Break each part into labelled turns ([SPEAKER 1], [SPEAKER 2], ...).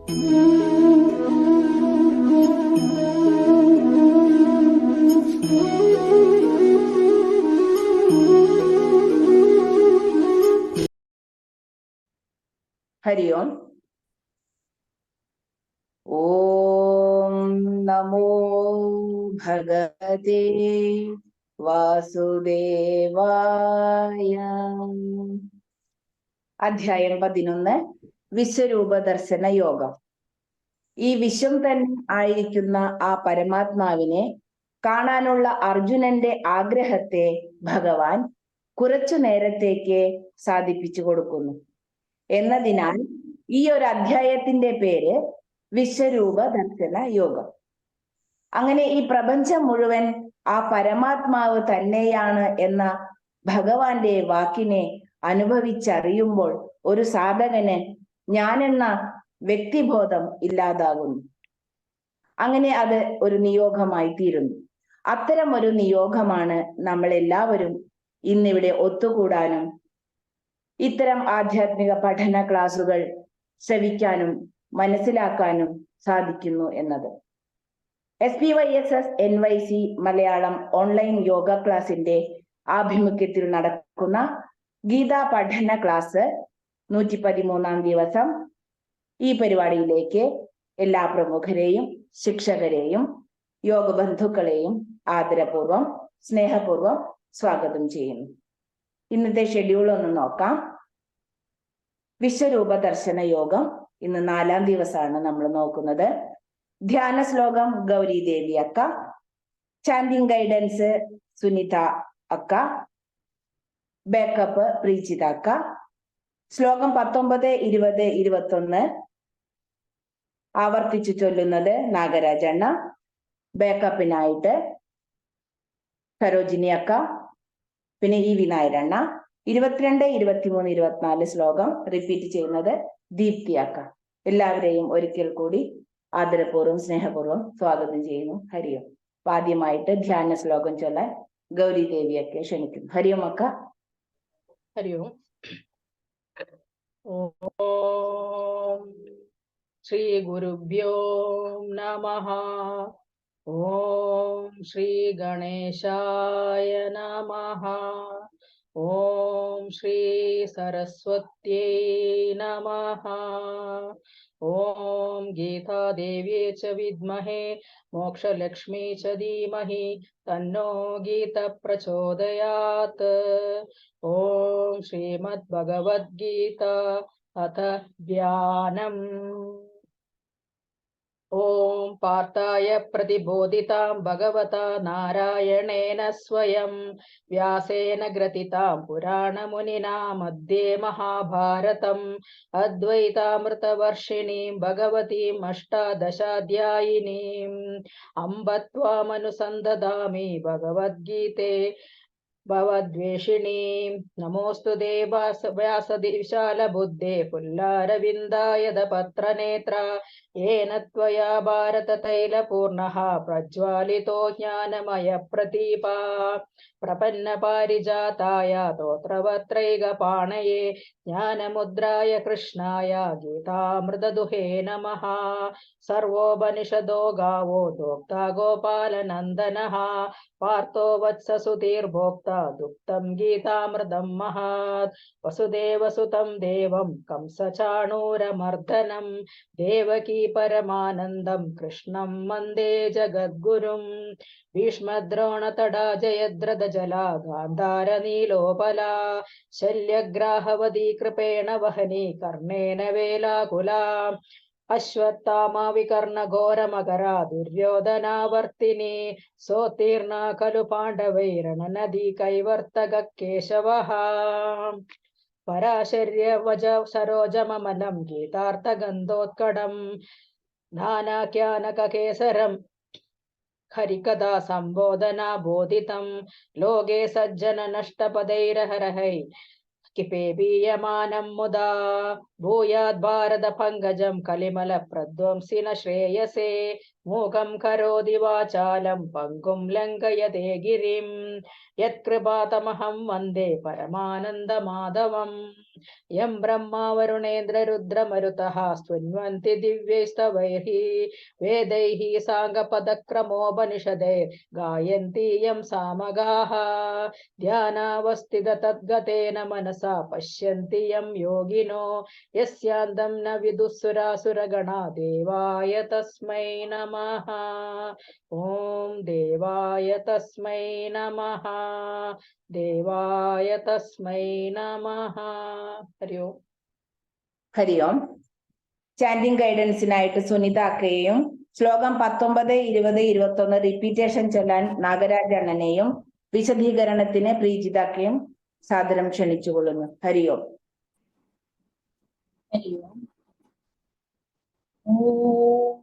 [SPEAKER 1] हरि ओम। ओम नमो भगवते വാസുദേവായ. അധ്യായം 11. വിശ്വരൂപ ദർശന യോഗം. ഈ വിശ്വം തന്നെ ആയിരിക്കുന്ന ആ പരമാത്മാവിനെ കാണാനുള്ള അർജുനന്റെ ആഗ്രഹത്തെ ഭഗവാൻ കുറച്ചു നേരത്തേക്ക് സാധിപ്പിച്ചു കൊടുക്കുന്നു. എന്നതിനാൽ ഈ ഒരു അധ്യായത്തിന്റെ പേര് വിശ്വരൂപ ദർശന യോഗം. അങ്ങനെ ഈ പ്രപഞ്ചം മുഴുവൻ ആ പരമാത്മാവ് തന്നെയാണ് എന്ന ഭഗവാന്റെ വാക്കിനെ അനുഭവിച്ചറിയുമ്പോൾ ഒരു സാധകന് ഞാനെന്ന വ്യക്തിബോധം ഇല്ലാതാകുന്നു. അങ്ങനെ അത് ഒരു നിയോഗമായി തീരുന്നു. അത്തരം ഒരു നിയോഗമാണ് നമ്മൾ എല്ലാവരും ഇന്നിവിടെ ഒത്തുകൂടാനും ഇത്തരം ആധ്യാത്മിക പഠന ക്ലാസുകൾ ശ്രവിക്കാനും മനസ്സിലാക്കാനും സാധിക്കുന്നു എന്നത്. SPYSS NYC Malayalam online yoga ക്ലാസിന്റെ ആഭിമുഖ്യത്തിൽ നടക്കുന്ന ഗീതാ പഠന ക്ലാസ് 113 ദിവസം. ഈ പരിപാടിയിലേക്ക് എല്ലാ പ്രമുഖരെയും ശിക്ഷകരെയും യോഗ ബന്ധുക്കളെയും ആദരപൂർവം സ്നേഹപൂർവം സ്വാഗതം ചെയ്യുന്നു. ഇന്നത്തെ ഷെഡ്യൂൾ ഒന്ന് നോക്കാം. വിശ്വരൂപ ദർശന യോഗം ഇന്ന് 4ാം ദിവസമാണ് നമ്മൾ നോക്കുന്നത്. ധ്യാന ശ്ലോകം ഗൗരി ദേവി അക്ക, ചാൻഡിങ് ഗൈഡൻസ് സുനിത അക്ക, ബാക്കപ്പ് പ്രീജിത അക്ക. ശ്ലോകം 19, 20, 21 ആവർത്തിച്ചു ചൊല്ലുന്നത് നാഗരാജണ്ണ. ബാക്കപ്പിനായിട്ട് സരോജിനി അക്ക, പിന്നെ EV നായരണ്ണ. 22, 23, 24 ശ്ലോകം റിപ്പീറ്റ് ചെയ്യുന്നത് ദീപ്തി അക്ക. എല്ലാവരെയും ഒരിക്കൽ കൂടി ആദരപൂർവ്വം സ്നേഹപൂർവ്വം സ്വാഗതം ചെയ്യുന്നു. ഹരിയോം. ആദ്യമായിട്ട് ധ്യാന ശ്ലോകം ചൊല്ലാൻ ഗൗരി ദേവിയൊക്കെ ക്ഷണിക്കുന്നു. ഹരിയോം അക്ക.
[SPEAKER 2] ഹരിയോം. ഓം ശ്രീ ഗുരുഭ്യോ നമഃ. ഓം ശ്രീ ഗണേശായ നമഃ. ഓം ശ്രീ സരസ്വത്യൈ നമഃ. ഓം ഗീതാദേവ്യേ ച വിദ്മഹേ മോക്ഷലക്ഷ്മീ ച ധീമഹി തന്നോ ഗീത പ്രചോദയാത്. ഓം ശ്രീമദ് ഭഗവദ്ഗീത അഥ ധ്യാനം. ഓം പാർത്ഥായ പ്രതിബോധിതാം ഭഗവതാ നാരായണേന സ്വയം വ്യാസേന ഗ്രഥിതാം പുരാണമുനിനാ മധ്യേ മഹാഭാരതം അദ്വൈതാമൃതവർഷിണീം ഭഗവതീം അഷ്ടാദശാധ്യായിനീം അംബ ത്വാമനുസന്ധദാമി ഭഗവദ്ഗീതേ ഭവദ്വേഷിണീം. നമോസ്തു വ്യാസവിശാലബുദ്ധേ പുല്ലാരവിന്ദായത പത്രനേത്ര യേന ത്വയാ ഭാരതതൈലപൂർണഃ പ്രജ്വാലിതോ ജ്ഞാനമയ പ്രദീപഃ. പ്രപന്നപാരിജാതായ തോത്രവത്രൈകപാണയേ ജ്ഞാനമുദ്രായ കൃഷ്ണായ ഗീതാമൃതദുഹേ നമഃ. സർവോപനിഷദോ ഗാവോ ദോക്താ ഗോപാലനന്ദനഃ പാർത്ഥോ വത്സസുധീർഭോക്ത ദുക്തം ഗീതാമൃതം മഹത്. വസുദേവസുതം ദേവം കംസചാണൂരമർദ്ദനം ദേവകീ പരമാനന്ദം കൃഷ്ണം വന്ദേ ജഗദ്ഗുരും. ഭീഷ്മദ്രോണതടാ ജയദ്രഥജലാ ഗാന്ധാര നീലോപലാ ശല്യഗ്രാഹവതീ കൃപേണ വഹനീ കർണേന വേലാകുലാ. അശ്വത്ഥാമാ വികർണഘോരമകരാ ദുര്യോധനാവർത്തിനി സോത്തീർണ ഖലു പാണ്ഡവൈരണനദീ കൈവർത്തക കേശവഃ. പരാശര്യ വജ സരോജമമലം ഗീതാർത്ഥഗന്ധോത്കടം നാനാഖ്യാനകേസരം ഹരികഥാ സംബോധനാ ബോധിതം ലോകേ സജ്ജന നഷ്ടപദൈരഹരഹൈ കിപേപീയമാനം മുദാ. ഭൂയാത് ഭാരത പങ്കജം കലിമല പ്രധ്വംസിന ശ്രേയസേ മൂകം കരോതി വാചാലം പങ്കും ലംഘയതേ ഗിരിം യത്കൃപാതമഹം വന്ദേ പരമാനന്ദമാധവം യം ബ്രഹ്മാ വരുണേന്ദ്ര രുദ്രമരുതഃ സ്തുന്വന്തി ദിവ്യൈസ്തവൈഃ വേദൈഃ സാംഗപദക്രമോപനിഷദൈ ഗായന്തി യം സാമഗാഃ ധ്യാനാവസ്ഥിത തദ്ഗതേന മനസാ പശ്യന്തി യം യോഗിനോ യസ്യാന്തം ന വിദുഃസുരാസുരഗണാ ദേവായ തസ്മൈ നമഃ. ഓം ദേവായ തസ്മൈ നമഃ. ദേവായ തസ്മൈ നമഃ. ഹരി ഓം.
[SPEAKER 1] ഹരി ഓം. ചാൻഡിങ് ഗൈഡൻസിനായിട്ട് സുനിത അക്കയെയും ശ്ലോകം 19, 20, 21 റിപ്പീറ്റേഷൻ ചൊല്ലാൻ നാഗരാജ് അണ്ണനെയും വിശദീകരണത്തിന് പ്രീജിത അക്കയും സാദരം ക്ഷണിച്ചുകൊള്ളുന്നു. ഹരി ഓം.
[SPEAKER 3] ഹരി ഓം. ഓം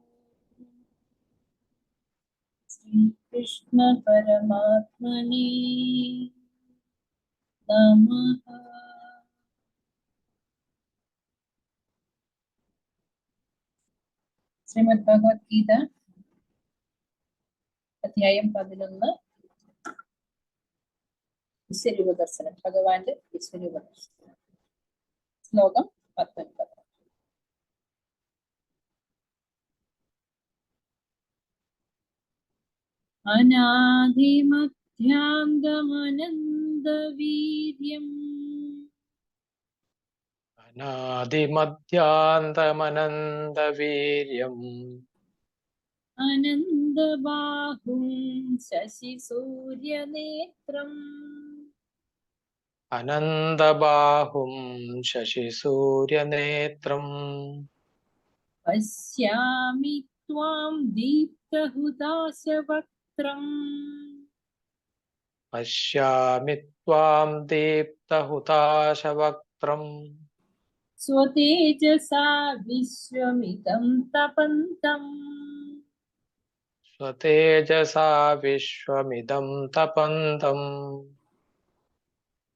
[SPEAKER 3] ശ്രീകൃഷ്ണ പരമാത്മനേ നമഃ. ശ്രീമദ് ഭഗവത്ഗീത അധ്യായം 11 വിശ്വരൂപ ദർശനം. ഭഗവാന്റെ വിശ്വരൂപ ദർശനം. ശ്ലോകം 19. അനാദിമധ്യാന്തമനന്തവീര്യം
[SPEAKER 4] അനാദിമധ്യാന്തമനന്തവീര്യം
[SPEAKER 3] അനന്തബാഹും ശശിസൂര്യനേത്രം
[SPEAKER 4] അനന്തബാഹും ശശിസൂര്യനേത്രം
[SPEAKER 3] പശ്യാമി ത്വാം ദീപ്തഹുതാശവക്ത്രം
[SPEAKER 4] പശ്യാമി ത്വാം ദീപ്തഹുതാശവക്ത്രം
[SPEAKER 3] സ്വതേജസാ വിശ്വമിദം തപന്തം
[SPEAKER 4] സ്വതേജസാ വിശ്വമിദം തപന്തം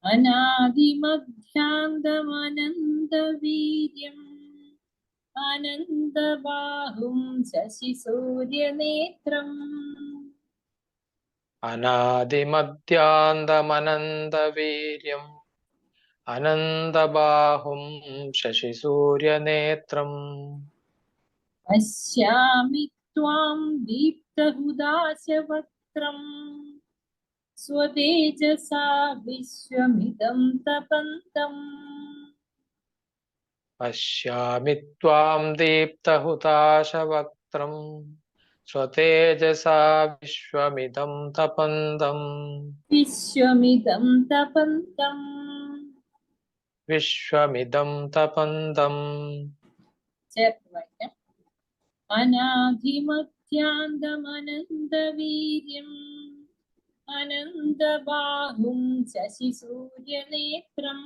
[SPEAKER 3] അനാദിമധ്യാന്തമനന്തവീര്യം അനന്തബാഹും ശശിസൂര്യനേത്രം
[SPEAKER 4] അനാദിമധ്യാന്തമനന്തവീര്യം അനന്തബാഹും ശശിസൂര്യനേത്രം
[SPEAKER 3] പശ്യാമി ത്വാം ദീപ്തഹുതാശവക്ത്രം സ്വതേജസാ വിശ്വമിദം തപന്തം
[SPEAKER 4] പശ്യാമി ത്വാം ദീപ്തഹുതാശവക്ത്രം സ്വതേജസാ വിശ്വമിദം തപന്തം
[SPEAKER 3] വിശ്വമിദം തപന്തം
[SPEAKER 4] വിശ്വമിദം തപന്തം.
[SPEAKER 3] ചേർത്ത് വായിക്കാം. അനാദിമധ്യാന്തമനന്തവീര്യം അനന്തബാഹും ശശിസൂര്യനേത്രം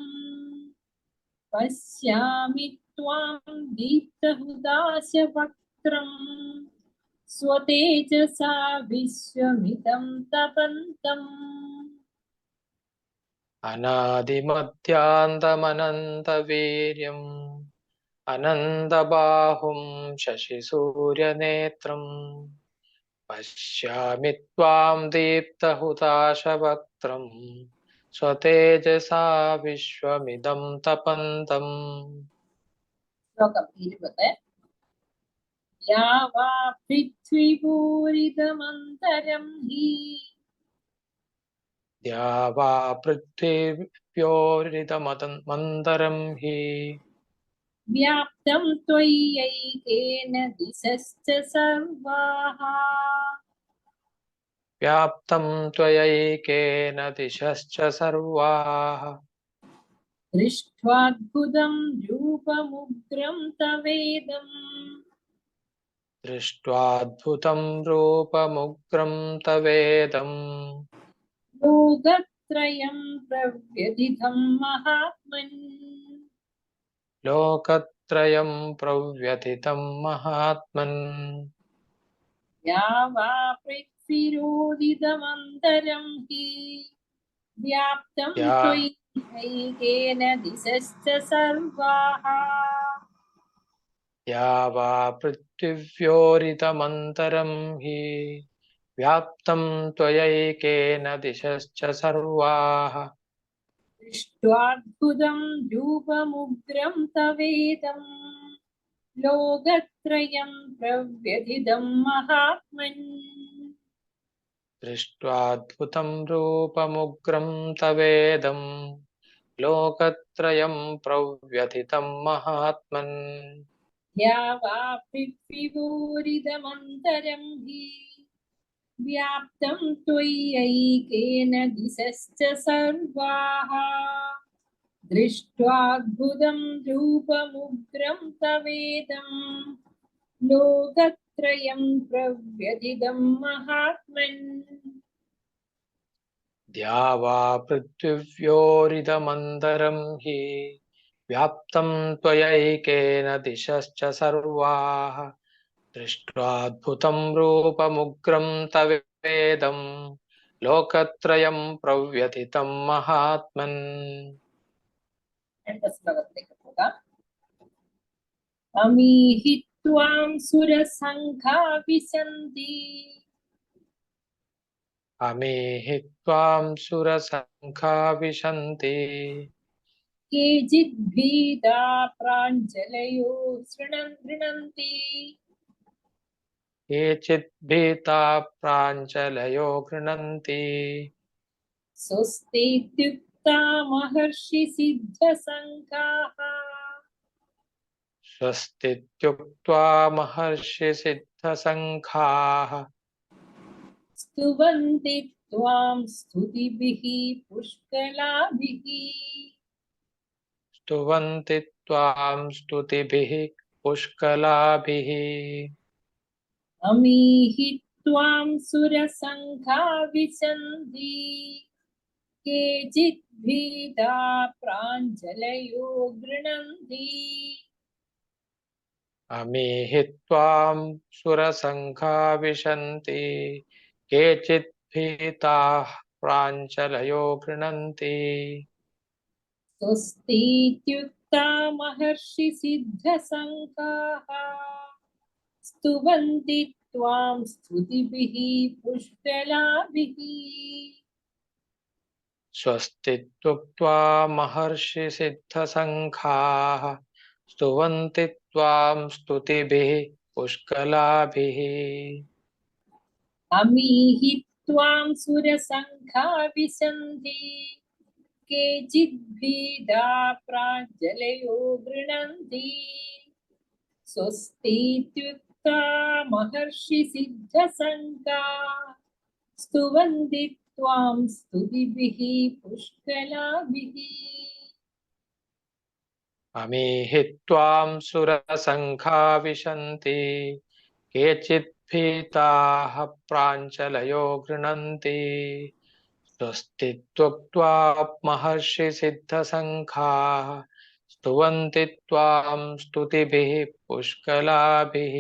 [SPEAKER 3] പശ്യാമി ത്വാം ദീപ്തഹുതാശവക്ത്രം സ്വതേജസാ വിശ്വമിദം തപന്തം
[SPEAKER 4] അനാദിമധ്യാന്തമനന്തവീര്യം അനന്തബാഹും ശശിസൂര്യനേത്രം പശ്യാമി ത്വാം ദീപ്തഹുതാശവക്ത്രം സ്വതേജസാ വിശ്വമിദം തപന്തം.
[SPEAKER 3] ശ്ലോകം 20. യാവാ പൃഥ്വിപൂരിതമന്തരം ഹി
[SPEAKER 4] ദ്യാവാ പൃഥ്വിഭ്യോരിതമന്തരം ഹി
[SPEAKER 3] വ്യാപ്തം ത്വയ്യൈകേന ദിശശ്ച സർവാഃ
[SPEAKER 4] വ്യാപ്തം ത്വയൈകേന ദിശശ്ച സർവാഃ
[SPEAKER 3] ദൃഷ്ട്വാദ്ഭുതം രൂപമുഗ്രം തവേദം
[SPEAKER 4] ദൃഷ്ട്വാദ്ഭുതം രൂപമുഗ്രം തവേദം
[SPEAKER 3] ലോകത്രയം പ്രവ്യഥിതം മഹാത്മൻ
[SPEAKER 4] ലോകത്രയം പ്രവ്യഥിതം മഹാത്മൻ
[SPEAKER 3] യാവാ പൃഥ്വിരോദിതമന്തരം ഹി വ്യാപ്തം ത്വയ്യൈകേന ദിശശ്ച സർവാഃ
[SPEAKER 4] या वा पृथिव्योरिदमन्तरं हि व्याप्तं त्वयैकेन दिशश्च सर्वाः
[SPEAKER 3] दृष्ट्वाद्भुतं रूपमुग्रं तवेदं लोकत्रयं प्रव्यथितं महात्मन्
[SPEAKER 4] दृष्ट्वाद्भुतं रूपमुग्रं तवेदं लोकत्रयं प्रव्यथितं महात्मन्
[SPEAKER 3] या वा पृथ्वीवोरिदमन्तरं हि व्याप्तं त्वयैकेन दिशश्च सर्वाः दृष्ट्वाद्भुतं रूपमुग्रं तवेदं लोकत्रयं प्रव्यथितं महात्मन्
[SPEAKER 4] द्या वा पृथिव्योरिदमन्तरं हि व्याप्तं त्वयैकेन दिशश्च सर्वाः दृष्ट्वाद्भुतं रूपमुग्रं तवेदं लोकत्रयं प्रव्यथितं महात्मन्
[SPEAKER 3] अमीहि त्वां सुरसङ्घा विशन्ति
[SPEAKER 4] अमीहि त्वां सुरसङ्घा विशन्ति
[SPEAKER 3] केचित् भीता प्राञ्जलयो गृह्णन्ति
[SPEAKER 4] केचित् भीता प्राञ्जलयो गृह्णन्ति
[SPEAKER 3] स्वस्तीत्युक्ता महर्षि सिद्धसङ्घाः
[SPEAKER 4] स्वस्तीत्युक्त्वा महर्षिसिद्धसङ्घाः
[SPEAKER 3] स्तुवन्ति त्वां स्तुतिभिः पुष्कलाभिः
[SPEAKER 4] स्तुवन्ति त्वां स्तुतिभिः पुष्कलाभिः
[SPEAKER 3] अमीहि त्वां सुरसङ्घा विशन्ति केचित् भीता प्राञ्जलयो गृह्णन्ति
[SPEAKER 4] अमीहि त्वां सुरसङ्घा विशन्ति केचित् भीताः प्राञ्जलयो गृह्णन्ति
[SPEAKER 3] स्वस्तीत्युक्ता महर्षि सिद्धसङ्घाः स्तुवन्ति त्वां स्तुतिभिः पुष्कलाभिः
[SPEAKER 4] स्वस्तीत्युक्त्वा महर्षिसिद्धसङ्घाः स्तुवन्ति त्वां स्तुतिभिः पुष्कलाभिः
[SPEAKER 3] अमीहि त्वां सुरसङ्घा विशन्ति केचित् भीता प्राञ्जलयो गृह्णन्ति स्वस्तीत्युक्ता महर्षि सिद्धसङ्घा स्तुवन्ति त्वां स्तुतिभिः पुष्कलाभिः
[SPEAKER 4] अमीहि त्वां सुरसङ्घा विशन्ति केचित् भीताः प्राञ्जलयो गृह्णन्ति स्वस्तीत्युक्त्वा महर्षिसिद्धसङ्घाः स्तुवन्ति त्वां स्तुतिभिः पुष्कलाभिः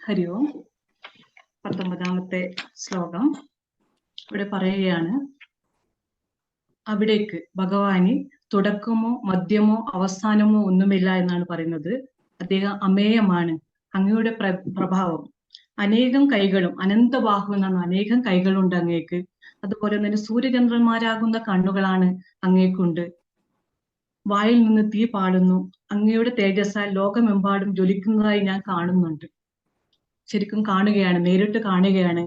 [SPEAKER 5] ഹരി ഓം. 19ാമത്തെ ശ്ലോകം ഇവിടെ പറയുകയാണ്, അവിടേക്ക് ഭഗവാന് തുടക്കമോ മധ്യമോ അവസാനമോ ഒന്നുമില്ല എന്നാണ് പറയുന്നത്. അദ്ദേഹം അമേയമാണ്. അങ്ങയുടെ പ്രഭാവം അനേകം കൈകളും, അനന്തബാഹു എന്നാണ്, അനേകം കൈകളുണ്ട് അങ്ങേക്ക്. അതുപോലെ തന്നെ സൂര്യചന്ദ്രന്മാരാകുന്ന കണ്ണുകളാണ് അങ്ങേക്കുണ്ട്. വായിൽ നിന്ന് തീ പാടുന്നു. അങ്ങയുടെ തേജസ്സാൽ ലോകമെമ്പാടും ജ്വലിക്കുന്നതായി ഞാൻ കാണുന്നുണ്ട്. ശരിക്കും കാണുകയാണ്, നേരിട്ട് കാണുകയാണ്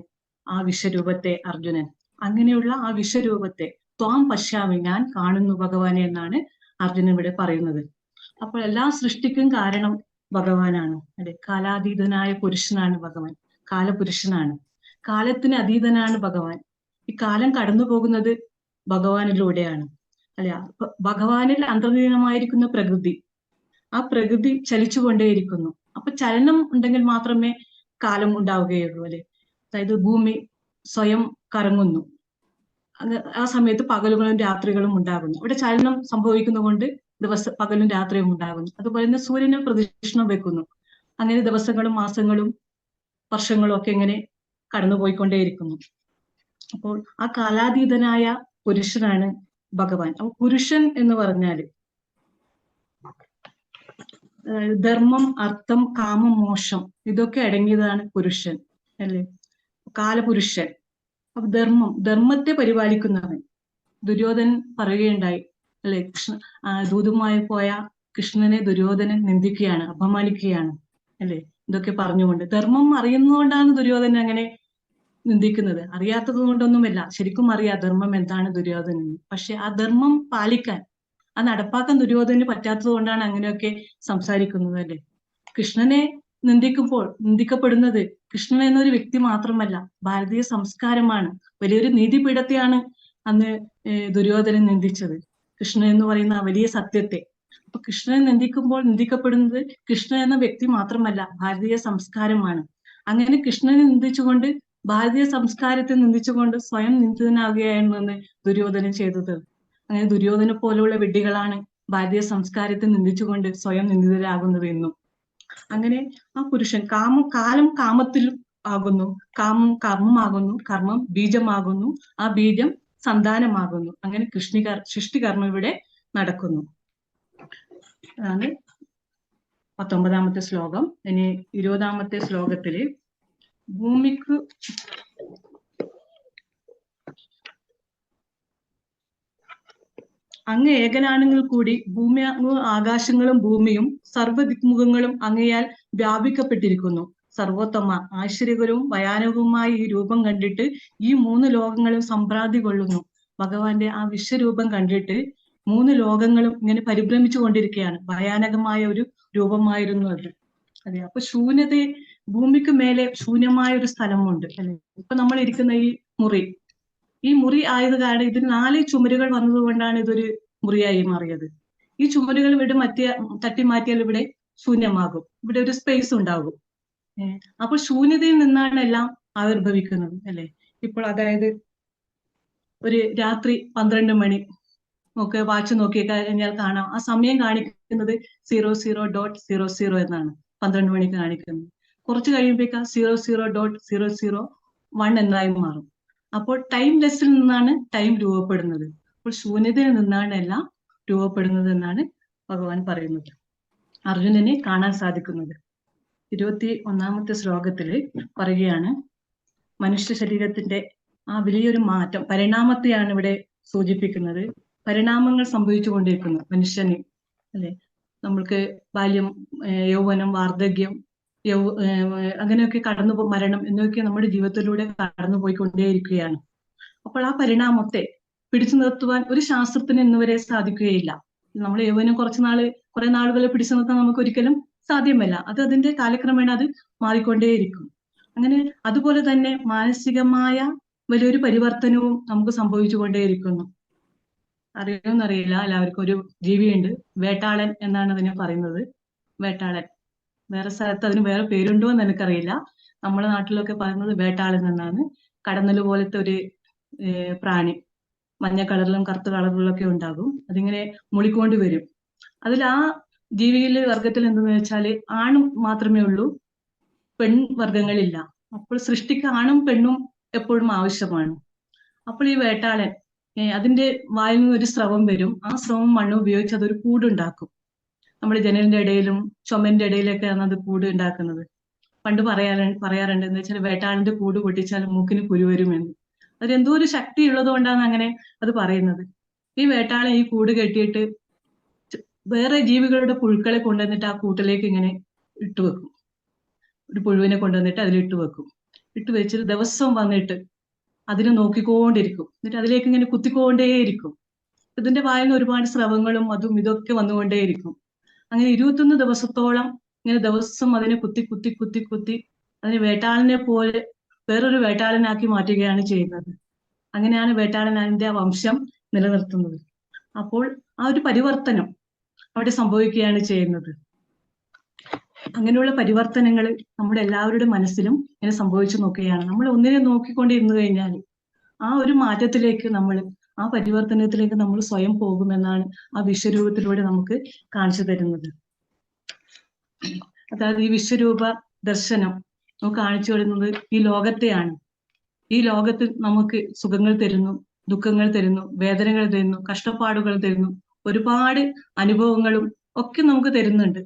[SPEAKER 5] ആ വിശ്വരൂപത്തെ അർജുനൻ. അങ്ങനെയുള്ള ആ വിശ്വരൂപത്തെ ത്വാം പശ്യാമി, ഞാൻ കാണുന്നു ഭഗവാനെ എന്നാണ് അർജുനൻ ഇവിടെ പറയുന്നത്. അപ്പോൾ എല്ലാ സൃഷ്ടിക്കും കാരണം ഭഗവാനാണ്. അല്ലെ, കാലാതീതനായ പുരുഷനാണ് ഭഗവാൻ, കാലപുരുഷനാണ്. കാലത്തിന് അതീതനാണ് ഭഗവാൻ. ഈ കാലം കടന്നു പോകുന്നത് ഭഗവാനിലൂടെയാണ്. അല്ലെ, ഭഗവാനിൽ അന്തർലീനമായിരിക്കുന്ന പ്രകൃതി, ആ പ്രകൃതി ചലിച്ചുകൊണ്ടേയിരിക്കുന്നു. അപ്പൊ ചലനം ഉണ്ടെങ്കിൽ മാത്രമേ കാലം ഉണ്ടാവുകയുള്ളൂ. അല്ലെ, അതായത് ഭൂമി സ്വയം കറങ്ങുന്നു. ആ സമയത്ത് പകലുകളും രാത്രികളും ഉണ്ടാകുന്നു. ഇവിടെ ചലനം സംഭവിക്കുന്നതുകൊണ്ട് പകലും രാത്രിയും ഉണ്ടാകുന്നു. അതുപോലെ തന്നെ സൂര്യനെ പ്രദക്ഷിണം വെക്കുന്നു. അങ്ങനെ ദിവസങ്ങളും മാസങ്ങളും വർഷങ്ങളും ഒക്കെ ഇങ്ങനെ കടന്നുപോയിക്കൊണ്ടേയിരിക്കുന്നു. അപ്പോൾ ആ കാലാതീതനായ പുരുഷനാണ് ഭഗവാൻ. അപ്പൊ പുരുഷൻ എന്ന് പറഞ്ഞാല് ധർമ്മം, അർത്ഥം, കാമം, മോക്ഷം ഇതൊക്കെ അടങ്ങിയതാണ് പുരുഷൻ അല്ലെ, കാലപുരുഷൻ. അപ്പൊ ധർമ്മത്തെ പരിപാലിക്കുന്നവൻ. ദുര്യോധനൻ പറയുകയുണ്ടായി അല്ലെ, ദൂതുമായി പോയ കൃഷ്ണനെ ദുര്യോധനൻ നിന്ദിക്കുകയാണ്, അപമാനിക്കുകയാണ് അല്ലെ, ഇതൊക്കെ പറഞ്ഞുകൊണ്ട്. ധർമ്മം അറിയുന്നതുകൊണ്ടാണ് ദുര്യോധനൻ അങ്ങനെ നിന്ദിക്കുന്നത്, അറിയാത്തത് കൊണ്ടൊന്നുമല്ല. ശരിക്കും അറിയാം ധർമ്മം എന്താണ് ദുര്യോധനൻ. പക്ഷെ ആ ധർമ്മം പാലിക്കാൻ, അത് നടപ്പാക്കാൻ ദുര്യോധനന് പറ്റാത്തത് കൊണ്ടാണ് അങ്ങനെയൊക്കെ സംസാരിക്കുന്നത് അല്ലെ. കൃഷ്ണനെ നിന്ദിക്കപ്പെടുന്നത് കൃഷ്ണൻ എന്നൊരു വ്യക്തി മാത്രമല്ല, ഭാരതീയ സംസ്കാരമാണ്. വലിയൊരു നീതിപീഠത്തെയാണ് അന്ന് ദുര്യോധനൻ നിന്ദിച്ചത്, കൃഷ്ണൻ എന്ന് പറയുന്ന വലിയ സത്യത്തെ. അപ്പൊ കൃഷ്ണനെ നിന്ദിക്കപ്പെടുന്നത് കൃഷ്ണൻ എന്ന വ്യക്തി മാത്രമല്ല, ഭാരതീയ സംസ്കാരമാണ്. അങ്ങനെ കൃഷ്ണനെ നിന്ദിച്ചുകൊണ്ട്, ഭാരതീയ സംസ്കാരത്തെ നിന്ദിച്ചുകൊണ്ട് സ്വയം നിന്ദിതനാകുകയാണെന്ന് ദുര്യോധനൻ ചെയ്തത്. അങ്ങനെ ദുര്യോധനെ പോലുള്ള വിഡ്ഢികളാണ് ഭാരതീയ സംസ്കാരത്തെ നിന്ദിച്ചുകൊണ്ട് സ്വയം നിന്ദിതരാകുന്നത് എന്നും. അങ്ങനെ ആ പുരുഷൻ കാലം കാമത്തിൽ ആകുന്നു, കാമം കർമ്മമാകുന്നു, കർമ്മം ബീജമാകുന്നു, ആ ബീജം സന്താനമാകുന്നു. അങ്ങനെ സൃഷ്ടികർമ്മം ഇവിടെ നടക്കുന്നു. അതാണ് 19ാമത്തെ ശ്ലോകം. ഇനി 20ാമത്തെ ശ്ലോകത്തില് ഭൂമിക്ക് അങ്ങ് ഏകനാണെങ്കിൽ കൂടി ആകാശങ്ങളും ഭൂമിയും സർവ്വദിക്മുഖങ്ങളും അങ്ങയാൽ വ്യാപിക്കപ്പെട്ടിരിക്കുന്നു. സർവോത്തമ, ആശ്ചര്യകരവും ഭയാനകവുമായ ഈ രൂപം കണ്ടിട്ട് ഈ 3 ലോകങ്ങളും സംഭ്രാന്തി കൊള്ളുന്നു. ഭഗവാന്റെ ആ വിശ്വരൂപം കണ്ടിട്ട് 3 ലോകങ്ങളും ഇങ്ങനെ പരിഭ്രമിച്ചു കൊണ്ടിരിക്കുകയാണ്. ഭയാനകമായ ഒരു രൂപമായിരുന്നു അത്. അതെ, അപ്പൊ ഭൂമിക്ക് മേലെ ശൂന്യമായ ഒരു സ്ഥലമുണ്ട് അല്ലെ. ഇപ്പൊ നമ്മൾ ഇരിക്കുന്ന ഈ മുറി ആയത് കാരണം ഇതിന് 4 ചുമരുകൾ വന്നതുകൊണ്ടാണ് ഇതൊരു മുറിയായി മാറിയത്. ഈ ചുമരുകൾ ഇവിടെ തട്ടി മാറ്റിയാൽ ഇവിടെ ശൂന്യമാകും, ഇവിടെ ഒരു സ്പേസ് ഉണ്ടാകും. അപ്പൊ ശൂന്യതയിൽ നിന്നാണ് എല്ലാം ആവിർഭവിക്കുന്നത് അല്ലെ. ഇപ്പോൾ അതായത് ഒരു രാത്രി 12 മണി ഒക്കെ വാച്ച് നോക്കി കഴിഞ്ഞാൽ കാണാം, ആ സമയം കാണിക്കുന്നത് 00.00 എന്നാണ്. 12 മണിക്ക് കാണിക്കുന്നത്. കുറച്ച് കഴിയുമ്പോഴേക്ക് 00.001 എന്നായി മാറും. അപ്പോൾ ടൈം ലെസ്സിൽ നിന്നാണ് ടൈം രൂപപ്പെടുന്നത്. അപ്പോൾ ശൂന്യതയിൽ നിന്നാണ് എല്ലാം രൂപപ്പെടുന്നത് എന്നാണ് ഭഗവാൻ പറയുന്നത്, അർജുനനെ കാണാൻ സാധിക്കുന്നത്. 21ാമത്തെ ശ്ലോകത്തില് പറയുകയാണ്, മനുഷ്യ ശരീരത്തിന്റെ ആ വലിയൊരു മാറ്റം, പരിണാമത്തെയാണ് ഇവിടെ സൂചിപ്പിക്കുന്നത്. പരിണാമങ്ങൾ സംഭവിച്ചു കൊണ്ടിരിക്കുന്നു മനുഷ്യന് അല്ലെ. നമ്മൾക്ക് ബാല്യം, യൗവനം, വാർദ്ധക്യം, അങ്ങനെയൊക്കെ മരണം എന്നൊക്കെ നമ്മുടെ ജീവിതത്തിലൂടെ കടന്നു പോയിക്കൊണ്ടേയിരിക്കുകയാണ്. അപ്പോൾ ആ പരിണാമത്തെ പിടിച്ചു നിർത്തുവാൻ ഒരു ശാസ്ത്രത്തിന് ഇന്നുവരെ സാധിക്കുകയില്ല. നമ്മൾ യൗവനം കുറെ നാളുകളെ പിടിച്ചു നിർത്താൻ നമുക്ക് ഒരിക്കലും സാധ്യമല്ല. അത് അതിന്റെ കാലക്രമേണ അത് മാറിക്കൊണ്ടേയിരിക്കും. അങ്ങനെ അതുപോലെ തന്നെ മാനസികമായ വലിയൊരു പരിവർത്തനവും നമുക്ക് സംഭവിച്ചു കൊണ്ടേയിരിക്കുന്നു. അറിയുമെന്നറിയില്ല, എല്ലാവർക്കും ഒരു ജീവിയുണ്ട്, വേട്ടാളൻ എന്നാണ് അതിനെ പറയുന്നത്. വേട്ടാളൻ, വേറെ സ്ഥലത്ത് അതിന് വേറെ പേരുണ്ടോ എന്ന് എനിക്കറിയില്ല. നമ്മുടെ നാട്ടിലൊക്കെ പറയുന്നത് വേട്ടാളൻ എന്നാണ്. കടന്നല് പോലത്തെ ഒരു പ്രാണി, മഞ്ഞ കളറിലും കറുത്ത കളറിലൊക്കെ ഉണ്ടാകും. അതിങ്ങനെ മുളിക്കൊണ്ട് വരും. അതിൽ ആ ജീവിയിലെ വർഗത്തിൽ എന്തെന്ന് വെച്ചാല് ആണും മാത്രമേ ഉള്ളൂ, പെൺവർഗങ്ങളില്ല. അപ്പോൾ സൃഷ്ടിക്ക് ആണും പെണ്ണും എപ്പോഴും ആവശ്യമാണ്. അപ്പോൾ ഈ വേട്ടാളൻ അതിന്റെ വായിൽ നിന്ന് ഒരു സ്രവം വരും. ആ സ്രവം മണ്ണ് ഉപയോഗിച്ച് അതൊരു കൂടുണ്ടാക്കും. നമ്മുടെ ജനലിന്റെ ഇടയിലും ചുമന്റെ ഇടയിലൊക്കെയാണ് അത് കൂട് ഉണ്ടാക്കുന്നത്. പണ്ട് പറയാറുണ്ട് എന്ന് വെച്ചാൽ വേട്ടാളിന്റെ കൂട് പൊട്ടിച്ചാൽ മൂക്കിന് കുരു വരുമെന്ന്. അതിലെന്തോ ഒരു ശക്തി ഉള്ളത് കൊണ്ടാണ് അങ്ങനെ അത് പറയുന്നത്. ഈ വേട്ടാളൻ ഈ കൂട് കെട്ടിയിട്ട് വേറെ ജീവികളുടെ പുഴുക്കളെ കൊണ്ടുവന്നിട്ട് ആ കൂട്ടിലേക്ക് ഇങ്ങനെ ഇട്ടുവെക്കും. ഒരു പുഴുവിനെ കൊണ്ടുവന്നിട്ട് അതിലിട്ട് വെക്കും. ഇട്ട് വെച്ചിട്ട് ദിവസവും വന്നിട്ട് അതിനെ നോക്കിക്കൊണ്ടിരിക്കും. എന്നിട്ട് അതിലേക്ക് ഇങ്ങനെ കുത്തിക്കൊണ്ടേയിരിക്കും. ഇതിന്റെ വായിൽ നിന്ന് ഒരുപാട് സ്രവങ്ങളും അതും ഇതൊക്കെ വന്നുകൊണ്ടേയിരിക്കും. അങ്ങനെ 21 ദിവസത്തോളം ഇങ്ങനെ ദിവസം അതിനെ കുത്തി അതിനെ വേട്ടാളനെ പോലെ വേറൊരു വേട്ടാളനാക്കി മാറ്റുകയാണ് ചെയ്യുന്നത്. അങ്ങനെയാണ് വേട്ടാളൻ അതിന്റെ വംശം നിലനിർത്തുന്നത്. അപ്പോൾ ആ ഒരു പരിവർത്തനം അവിടെ സംഭവിക്കുകയാണ് ചെയ്യുന്നത്. അങ്ങനെയുള്ള പരിവർത്തനങ്ങൾ നമ്മുടെ എല്ലാവരുടെ മനസ്സിലും ഇങ്ങനെ സംഭവിച്ചു നോക്കുകയാണ്. നമ്മൾ ഒന്നിനെ നോക്കിക്കൊണ്ടിരുന്നു കഴിഞ്ഞാൽ ആ ഒരു മാറ്റത്തിലേക്ക് ആ പരിവർത്തനത്തിലേക്ക് നമ്മൾ സ്വയം പോകുമെന്നാണ് ആ വിശ്വരൂപത്തിലൂടെ നമുക്ക് കാണിച്ചു തരുന്നത്. അതായത് ഈ വിശ്വരൂപ ദർശനം നമുക്ക് കാണിച്ചു തരുന്നത് ഈ ലോകത്തെയാണ്. ഈ ലോകത്ത് നമുക്ക് സുഖങ്ങൾ തരുന്നു, ദുഃഖങ്ങൾ തരുന്നു, വേദനകൾ തരുന്നു, കഷ്ടപ്പാടുകൾ തരുന്നു, ഒരുപാട് അനുഭവങ്ങളും ഒക്കെ നമുക്ക് തരുന്നുണ്ട്.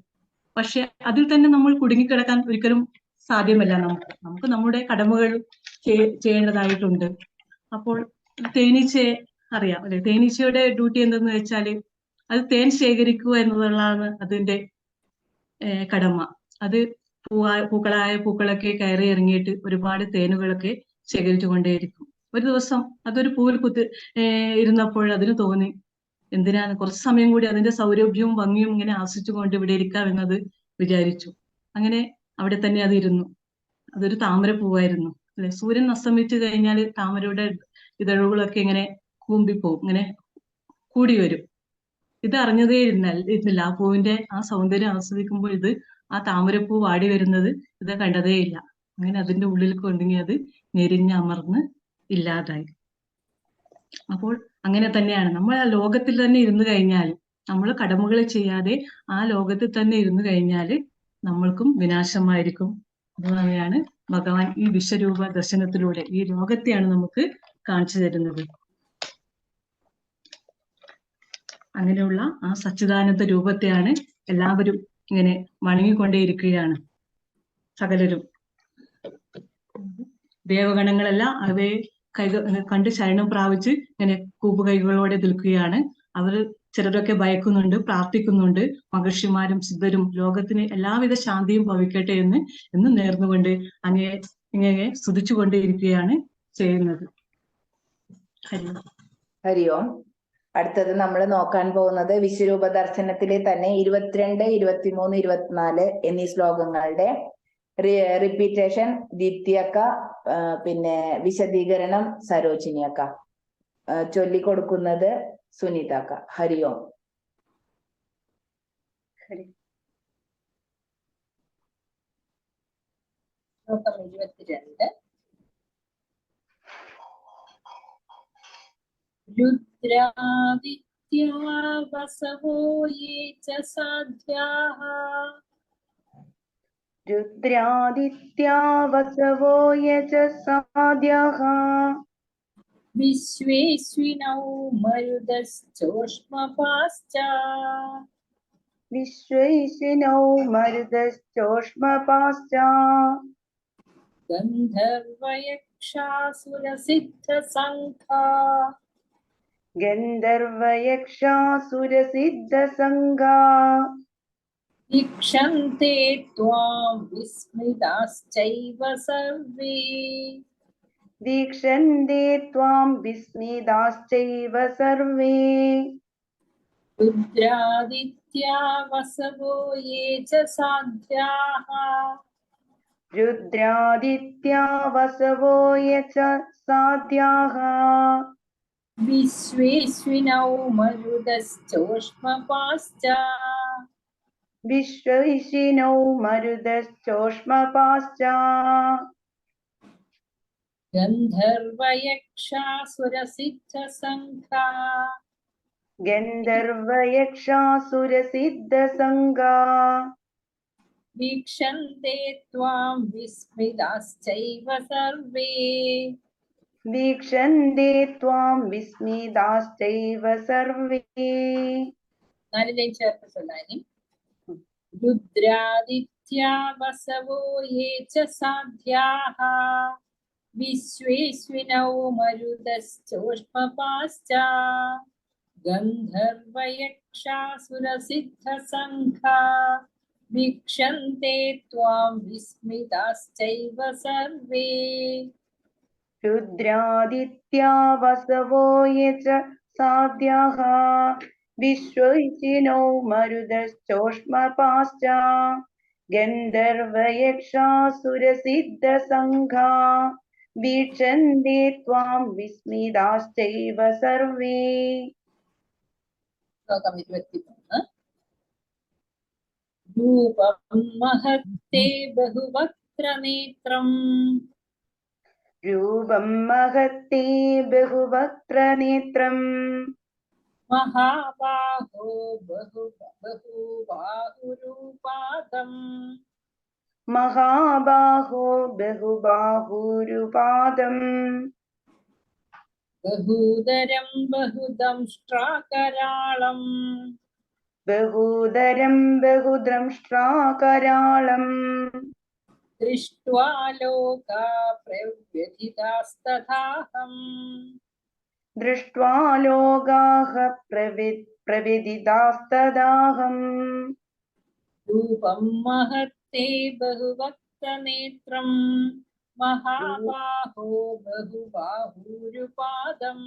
[SPEAKER 5] പക്ഷെ അതിൽ തന്നെ നമ്മൾ കുടുങ്ങിക്കിടക്കാൻ ഒരിക്കലും സാധ്യമല്ല. നമുക്ക് നമ്മുടെ കടമകൾ ചെയ്യേണ്ടതായിട്ടുണ്ട്. അപ്പോൾ തേനീച്ചയെ അറിയാം അല്ലെ? തേനീച്ചയുടെ ഡ്യൂട്ടി എന്തെന്ന് വെച്ചാല് അത് തേൻ ശേഖരിക്കുക എന്നുള്ളതാണ് അതിന്റെ കടമ. അത് പൂക്കളായ പൂക്കളൊക്കെ കയറി ഇറങ്ങിയിട്ട് ഒരുപാട് തേനുകളൊക്കെ ശേഖരിച്ചു കൊണ്ടേയിരിക്കും. ഒരു ദിവസം അതൊരു പൂവിൽ ഇരുന്നപ്പോൾ അതിന് തോന്നി, എന്തിനാണ് കുറച്ച് സമയം കൂടി അതിന്റെ സൗരഭ്യവും ഭംഗിയും ഇങ്ങനെ ആസ്വദിച്ചുകൊണ്ട് ഇവിടെ ഇരിക്കാം എന്നത് വിചാരിച്ചു. അങ്ങനെ അവിടെ തന്നെ അത് ഇരുന്നു. അതൊരു താമര പൂവായിരുന്നു അല്ലെ? സൂര്യൻ അസ്തമിച്ചു കഴിഞ്ഞാൽ താമരയുടെ ഇതളുകളൊക്കെ ഇങ്ങനെ കൂമ്പിപ്പോവും, ഇങ്ങനെ കൂടി വരും. ഇത് അറിഞ്ഞതേ ഇരുന്നില്ല. ആ പൂവിന്റെ ആ സൗന്ദര്യം ആസ്വദിക്കുമ്പോൾ ഇത് ആ താമരപ്പൂ വാടി വരുന്നത് ഇത് കണ്ടതേ ഇല്ല. അങ്ങനെ അതിന്റെ ഉള്ളിൽ കൊണ്ടുങ്ങി അത് ഞെരിഞ്ഞമർന്ന് ഇല്ലാതായി. അപ്പോൾ അങ്ങനെ തന്നെയാണ് നമ്മൾ ആ ലോകത്തിൽ തന്നെ ഇരുന്നു കഴിഞ്ഞാൽ, നമ്മൾ കടമകൾ ചെയ്യാതെ ആ ലോകത്തിൽ തന്നെ ഇരുന്നു കഴിഞ്ഞാൽ നമ്മൾക്കും വിനാശമായിരിക്കും. അതുതന്നെയാണ് ഭഗവാൻ ഈ വിശ്വരൂപ ദർശനത്തിലൂടെ ഈ ലോകത്തെയാണ് നമുക്ക് കാണിച്ചു തരുന്നത്. അങ്ങനെയുള്ള ആ സച്ചിദാനന്ദ രൂപത്തെയാണ് എല്ലാവരും ഇങ്ങനെ വണങ്ങിക്കൊണ്ടേയിരിക്കുകയാണ്. സകലരും ദേവഗണങ്ങളെല്ലാം അവയെ കണ്ട് ശരണം പ്രാപിച്ച് ഇങ്ങനെ കൂപ്പുകൈകളോടെ നിൽക്കുകയാണ്. അവർ ചിലരൊക്കെ ഭയക്കുന്നുണ്ട്, പ്രാർത്ഥിക്കുന്നുണ്ട്. മഹർഷിമാരും സിദ്ധരും ലോകത്തിന് എല്ലാവിധ ശാന്തിയും ഭവിക്കട്ടെ എന്ന് നേർന്നുകൊണ്ട് ഇങ്ങനെ സ്തുതിച്ചുകൊണ്ടേയിരിക്കുകയാണ് ചെയ്യുന്നത്.
[SPEAKER 1] ഹരി ഓം. അടുത്തത് നമ്മൾ നോക്കാൻ പോകുന്നത് വിശ്വരൂപ ദർശനത്തിലെ തന്നെ 22, 23, 24 എന്നീ ശ്ലോകങ്ങളുടെ റിപ്പീറ്റേഷൻ ദീപ്തിയക്ക, പിന്നെ വിശദീകരണം സരോജിനിയക്ക. ചൊല്ലിക്കൊടുക്കുന്നത് സുനിതക്ക. ഹരി ഓം.
[SPEAKER 3] ശ്ലോകം 22. രുദ്രാദിത്യാ വസവോ യേ ച സാധ്യാഃ.
[SPEAKER 6] രുദ്രാദിത്യാ വസവോ യേ ച സാധ്യാഃ.
[SPEAKER 3] വിശ്വേശ്വിനൗ മരുതശ്ചോഷ്മപാശ്ച.
[SPEAKER 6] വിശ്വൈശ്വിനൗ മരുതശ്ചോഷ്മപാശ്ച.
[SPEAKER 3] ഗന്ധർവയക്ഷാസുരസിദ്ധസംഘാ.
[SPEAKER 6] ഗന്ധർവയക്ഷാസുരസിദ്ധസംഘാ.
[SPEAKER 3] വീക്ഷന്തെ ത്വാം വിസ്മിതാശ്ചൈവ സർവേ.
[SPEAKER 6] വീക്ഷന്തെ ത്വാം വിസ്മിതാശ്ചൈവ സർവേ.
[SPEAKER 3] രുദ്രാദിത്യാ വസവോ യേ ച സാധ്യാഃ.
[SPEAKER 6] രുദ്രാദിത്യാ വസവോ യേ ച സാധ്യാഃ.
[SPEAKER 3] വിശ്വേശ്വിനൗ മരുതശ്ചോഷ്മപാശ്ച.
[SPEAKER 6] വിശ്വൈശ്വിനൗ മരുതശ്ചോഷ്മപാശ്ച.
[SPEAKER 3] ഗന്ധർവയക്ഷാസുരസിദ്ധസംഘാ.
[SPEAKER 6] ഗന്ധർവയക്ഷാസുരസിദ്ധസംഘാ.
[SPEAKER 3] വീക്ഷന്തെ ത്വാം വിസ്മിതാശ്ചൈവ സർവേ.
[SPEAKER 6] വീക്ഷന്തെ ത്വാം വിസ്മിതാശ്ചൈവ സർവേ.
[SPEAKER 3] 4 ലൈൻ ചേർത്ത് ചൊല്ലാനി. രുദ്രാദിത്യാ വസവോ യേ ച സാധ്യാഃ. വിശ്വേശ്വിനൗ മരുതശ്ചോഷ്മപാശ്ച. ഗന്ധർവയക്ഷാസുരസിദ്ധസംഘാ. വീക്ഷന്തെ ത്വാം വിസ്മിതാശ്ചൈവ സർവേ.
[SPEAKER 6] രുദ്രാദിത്യാ വസവോ യേ ച സാധ്യാഃ. വിശ്വൈശ്വിനൗ മരുതശ്ചോഷ്മപാശ്ച. ഗന്ധർവയക്ഷാസുരസിദ്ധസംഘാ. വീക്ഷന്തെ ത്വാം വിസ്മിതാശ്ചൈവ സർവേ.
[SPEAKER 3] ശ്ലോകം 23. രൂപം മഹത്തേ ബഹുവക്ത്രനേത്രം.
[SPEAKER 6] രൂപം മഹത്തേ ബഹുവക്ത്രനേത്രം.
[SPEAKER 3] മഹാബാഹോ ബഹുബാഹുരൂപാദം.
[SPEAKER 6] മഹാബാഹോ ബഹുബാഹുരുപാദം.
[SPEAKER 3] ബഹൂദരം ബഹുദംഷ്ട്രാകരാളം.
[SPEAKER 6] ബഹൂദരം ബഹുദ്രംഷ്ട്രാകരാളം
[SPEAKER 3] दृष्ट्वा लोका प्रव्यथितास्तथाहम्
[SPEAKER 6] ദൃഷ്ട്വാ ലോകാഃ പ്രവിദിതാസ്തദാഹം
[SPEAKER 3] रूपं महत्ते बहुवक्त्रनेत्रं महाबाहो बहुबाहूरुपादम्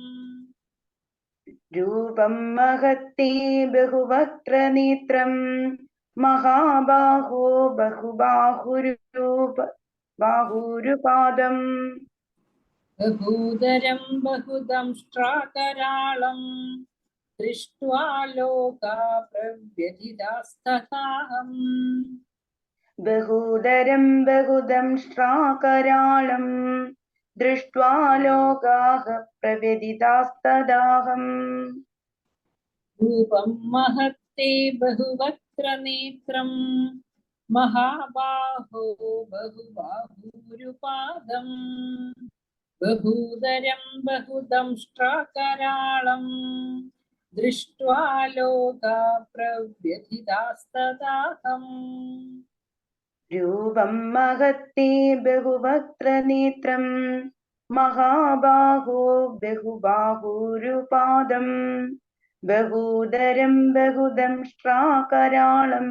[SPEAKER 6] രൂപം മഹത്തേ ബഹുവക്ത്രനേത്രം മഹാബാഹോ ബാഹൂരുപാദം
[SPEAKER 3] बहूदरं बहुदंष्ट्राकराळं दृष्ट्वा लोका प्रव्यथितास्तथाहम्
[SPEAKER 6] ബഹൂദരം ബഹുദംഷ്ട്രാകരാളം ദൃഷ്ട്വാ ലോകാഃ പ്രവ്യഥിതാസ്തദാഹം
[SPEAKER 3] रूपं महत्ते बहुवक्त्रनेत्रं महाबाहो बहुबाहूरुपादम् बहूदरं बहुदंष्ट्राकराळं दृष्ट्वा लोका प्रव्यथितास्तदाहम्
[SPEAKER 6] രൂപം മഹത്തേ ബഹുവക്ത്രനേത്രം മഹാബാഹോ ബഹുബാഹൂരുപാദം ബഹൂദരം ബഹുദംഷ്ട്രാകരാളം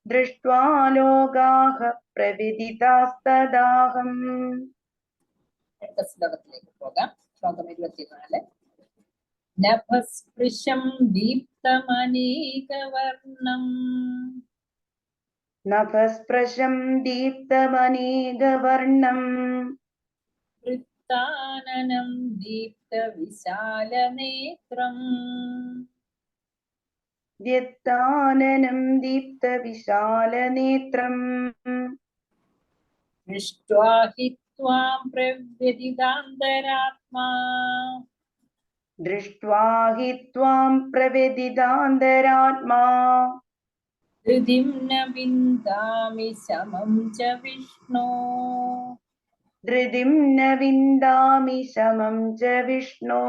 [SPEAKER 6] ദൃഷ്ട്വാ ലോകാഃ പ്രവിദിതാസ്തദാഹം
[SPEAKER 3] അടുത്ത ശ്ലോകത്തിലേക്ക് പോകാം. ശ്ലോകം 24. നഭസ്പൃശം ദീപ്തമനേകവർണം
[SPEAKER 6] നഭസ്പൃശം ദീപ്തമനേകവർണം
[SPEAKER 3] വൃത്താനനം ദീപ്തവിശാലനേത്രം
[SPEAKER 6] വ്യത്താനനം ദീപ്തവിശാലനേത്രം
[SPEAKER 3] ദൃഷ്ട്വാ ഹി ത്വാം പ്രവ്യതിദാന്തരാത്മാ
[SPEAKER 6] ദൃഷ്ട്വാ ഹി ത്വാം പ്രവ്യതിദാന്തരാത്മാ
[SPEAKER 3] ഹൃദിം ന വിന്ദാമി സമം ച വിഷ്ണോ
[SPEAKER 6] ധൃതിം ന വിന്ദാമി സമം ച വിഷ്ണോ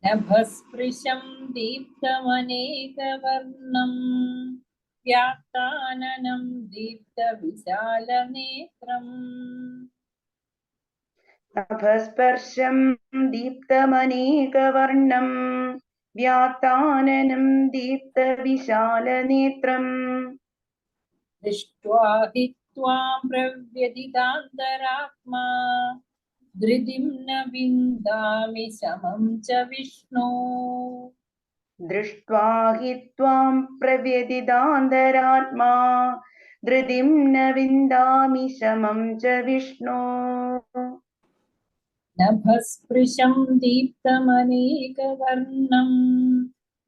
[SPEAKER 3] നഭസ്പൃശം ദീപ്തമനേകവർണം വ്യാത്താനനം ദീപ്തവിശാലനേത്രം
[SPEAKER 6] നഭസ്പർശം ദീപ്തമനേകവർണം വ്യാത്താനനം ദീപ്തവിശാലനേത്രം
[SPEAKER 3] ദൃഷ്ട്വാ ഹി ത്വാം പ്രവ്യതിദാന്തരാത്മാ ധൃതിം ന വിന്ദാമി സമം ച വിഷ്ണോ
[SPEAKER 6] ദൃഷ്ട്വാ ഹി ത്വാം പ്രവ്യതിദാന്തരാത്മാ ധൃതിം ന വിന്ദാമി സമം ച വിഷ്ണോ
[SPEAKER 3] നഭസ്പൃശം ദീപ്തമനേകവർണം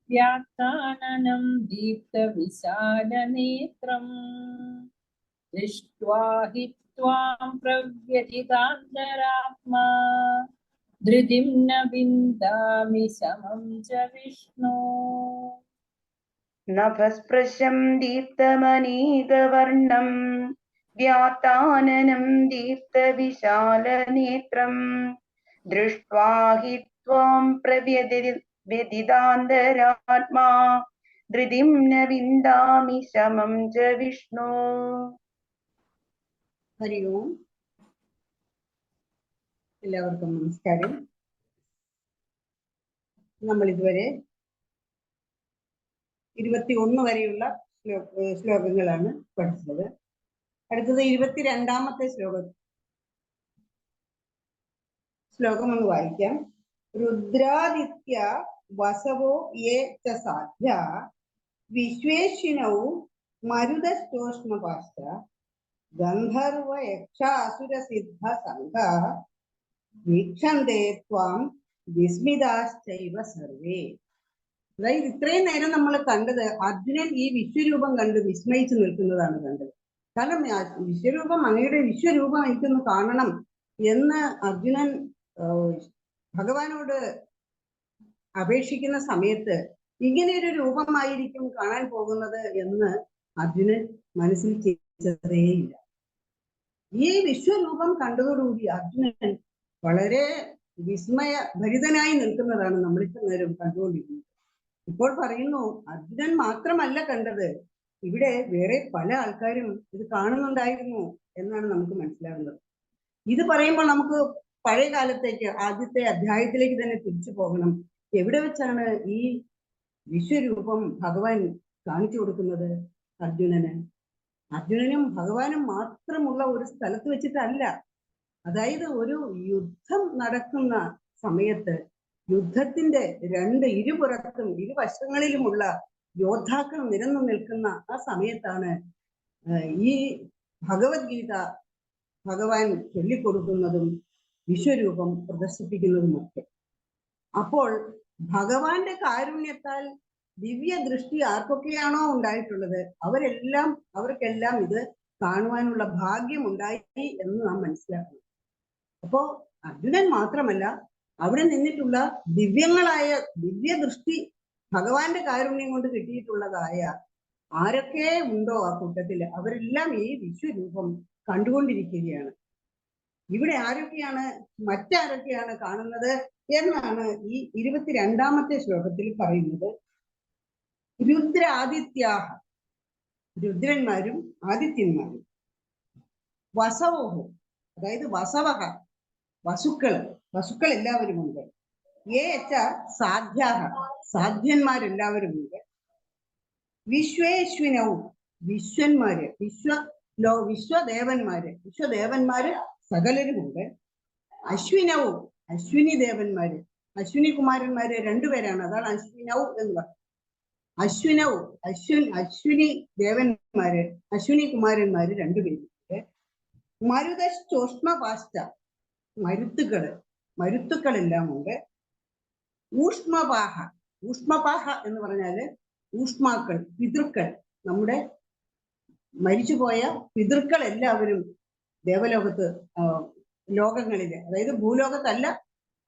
[SPEAKER 3] വ്യാത്താനനം ദീപ്തവിശാലനേത്രം ദൃഷ്ട്വാ ഹി ത്വാം പ്രവ്യതിദാന്തരാത്മാ ധൃതിം ന വിന്ദാമി സമം ച വിഷ്ണോ
[SPEAKER 6] നഭസ്പൃശം ദീപ്തമനേകവർണം വ്യാത്താനനം ദീപ്തവിശാലനേത്രം ദൃഷ്ട്വാ ഹി ത്വാം പ്രവ്യതിദാന്തരാത്മാ ധൃതിം ന വിന്ദാമി സമം ച വിഷ്ണോ.
[SPEAKER 7] ഹരി ഓം. എല്ലാവർക്കും നമസ്കാരം. നമ്മൾ ഇതുവരെ 21 വരെയുള്ള ശ്ലോകങ്ങളാണ് പഠിച്ചത്. അടുത്തത് 22ാമത്തെ ശ്ലോകം ഒന്ന് വായിക്കാം. രുദ്രാദിത്യ വസവോ യേ ച സാധ്യ വിശ്വേശ്വിനൗ മരുതശ്ചോഷ്ണപാശ്ച ഗന്ധർവ യക്ഷാസുര സിദ്ധ സംഘ വീക്ഷന്തേ ത്വാം വിസ്മിതാശ്ചൈവ സർവേ. അതായത് ഇത്രയും നേരം നമ്മൾ കണ്ടത് അർജുനൻ ഈ വിശ്വരൂപം കണ്ട് വിസ്മയിച്ചു നിൽക്കുന്നതാണ് കണ്ടത്. കാരണം വിശ്വരൂപം, അങ്ങയുടെ വിശ്വരൂപം എനിക്കൊന്ന് കാണണം എന്ന് അർജുനൻ ഭഗവാനോട് അപേക്ഷിക്കുന്ന സമയത്ത് ഇങ്ങനെയൊരു രൂപമായിരിക്കും കാണാൻ പോകുന്നത് എന്ന് അർജുനൻ മനസ്സിൽ ചിന്തിച്ചതേയില്ല. ഈ വിശ്വരൂപം കണ്ടതോടുകൂടി അർജുനൻ വളരെ വിസ്മയ ഭരിതനായി നിൽക്കുന്നതാണ് നമ്മളിപ്പോൾ നേരം കണ്ടുകൊണ്ടിരിക്കുന്നത്. ഇപ്പോൾ പറയുന്നു അർജുനൻ മാത്രമല്ല കണ്ടത്, ഇവിടെ വേറെ പല ആൾക്കാരും ഇത് കാണുന്നുണ്ടായിരുന്നു എന്നാണ് നമുക്ക് മനസ്സിലാകുന്നത്. ഇത് പറയുമ്പോൾ നമുക്ക് പഴയ കാലത്തേക്ക്, ആദ്യത്തെ അധ്യായത്തിലേക്ക് തന്നെ തിരിച്ചു പോകണം. എവിടെ വെച്ചാണ് ഈ വിശ്വരൂപം ഭഗവാൻ കാണിച്ചു കൊടുക്കുന്നത് അർജുനന്? അർജുനനും ഭഗവാനും മാത്രമുള്ള ഒരു സ്ഥലത്ത് വെച്ചിട്ടല്ല. അതായത് ഒരു യുദ്ധം നടക്കുന്ന സമയത്ത്, യുദ്ധത്തിന്റെ ഇരുപുറത്തും ഇരുവശങ്ങളിലുമുള്ള യോദ്ധാക്കൾ നിരന്നു നിൽക്കുന്ന ആ സമയത്താണ് ഈ ഭഗവത്ഗീത ഭഗവാൻ ചൊല്ലിക്കൊടുക്കുന്നതും വിശ്വരൂപം പ്രദർശിപ്പിക്കുന്നതുമൊക്കെ. അപ്പോൾ ഭഗവാന്റെ കാരുണ്യത്താൽ ദിവ്യ ദൃഷ്ടി ആർക്കൊക്കെയാണോ ഉണ്ടായിട്ടുള്ളത് അവർക്കെല്ലാം ഇത് കാണുവാനുള്ള ഭാഗ്യം ഉണ്ടായി എന്ന് നാം മനസ്സിലാക്കണം. അപ്പോ അർജുനൻ മാത്രമല്ല, അവിടെ നിന്നിട്ടുള്ള ദിവ്യ ദൃഷ്ടി ഭഗവാന്റെ കാരുണ്യം കൊണ്ട് കിട്ടിയിട്ടുള്ളതായ ആരൊക്കെ ഉണ്ടോ ആ കൂട്ടത്തില്, അവരെല്ലാം ഈ വിശ്വരൂപം കണ്ടുകൊണ്ടിരിക്കുകയാണ്. ഇവിടെ മറ്റാരൊക്കെയാണ് കാണുന്നത് എന്നാണ് ഈ 22ാമത്തെ ശ്ലോകത്തിൽ പറയുന്നത്. രുദ്രാദിത്യാഹ, രുദ്രന്മാരും ആദിത്യന്മാരും, വസവോഹോ, അതായത് വസവഹ, വസുക്കൾ എല്ലാവരും ഉണ്ട്. സാധ്യാഹ, സാധ്യന്മാരെല്ലാവരും ഉണ്ട്. വിശ്വേശ്വിനവും, വിശ്വന്മാര്, വിശ്വദേവന്മാര് സകലരുമുണ്ട്. അശ്വിനവും, അശ്വിനി ദേവന്മാര്, അശ്വിനി കുമാരന്മാര് രണ്ടുപേരാണ്, അതാണ് അശ്വിനവും എന്ന് പറയുന്നത്. അശ്വിനി ദേവന്മാര്, അശ്വിനി കുമാരന്മാര് രണ്ടുപേരുണ്ട്. മരുതശ്ചോഷ്മപാശ്ച, മരുത്തുക്കളെല്ലാം ഉണ്ട്. ഊഷ്മപാഹ എന്ന് പറഞ്ഞാല് ഊഷ്മാക്കൾ, പിതൃക്കൾ, നമ്മുടെ മരിച്ചുപോയ പിതൃക്കൾ എല്ലാവരും ദേവലോകത്ത്, ലോകങ്ങളില്, അതായത് ഭൂലോകത്തല്ല,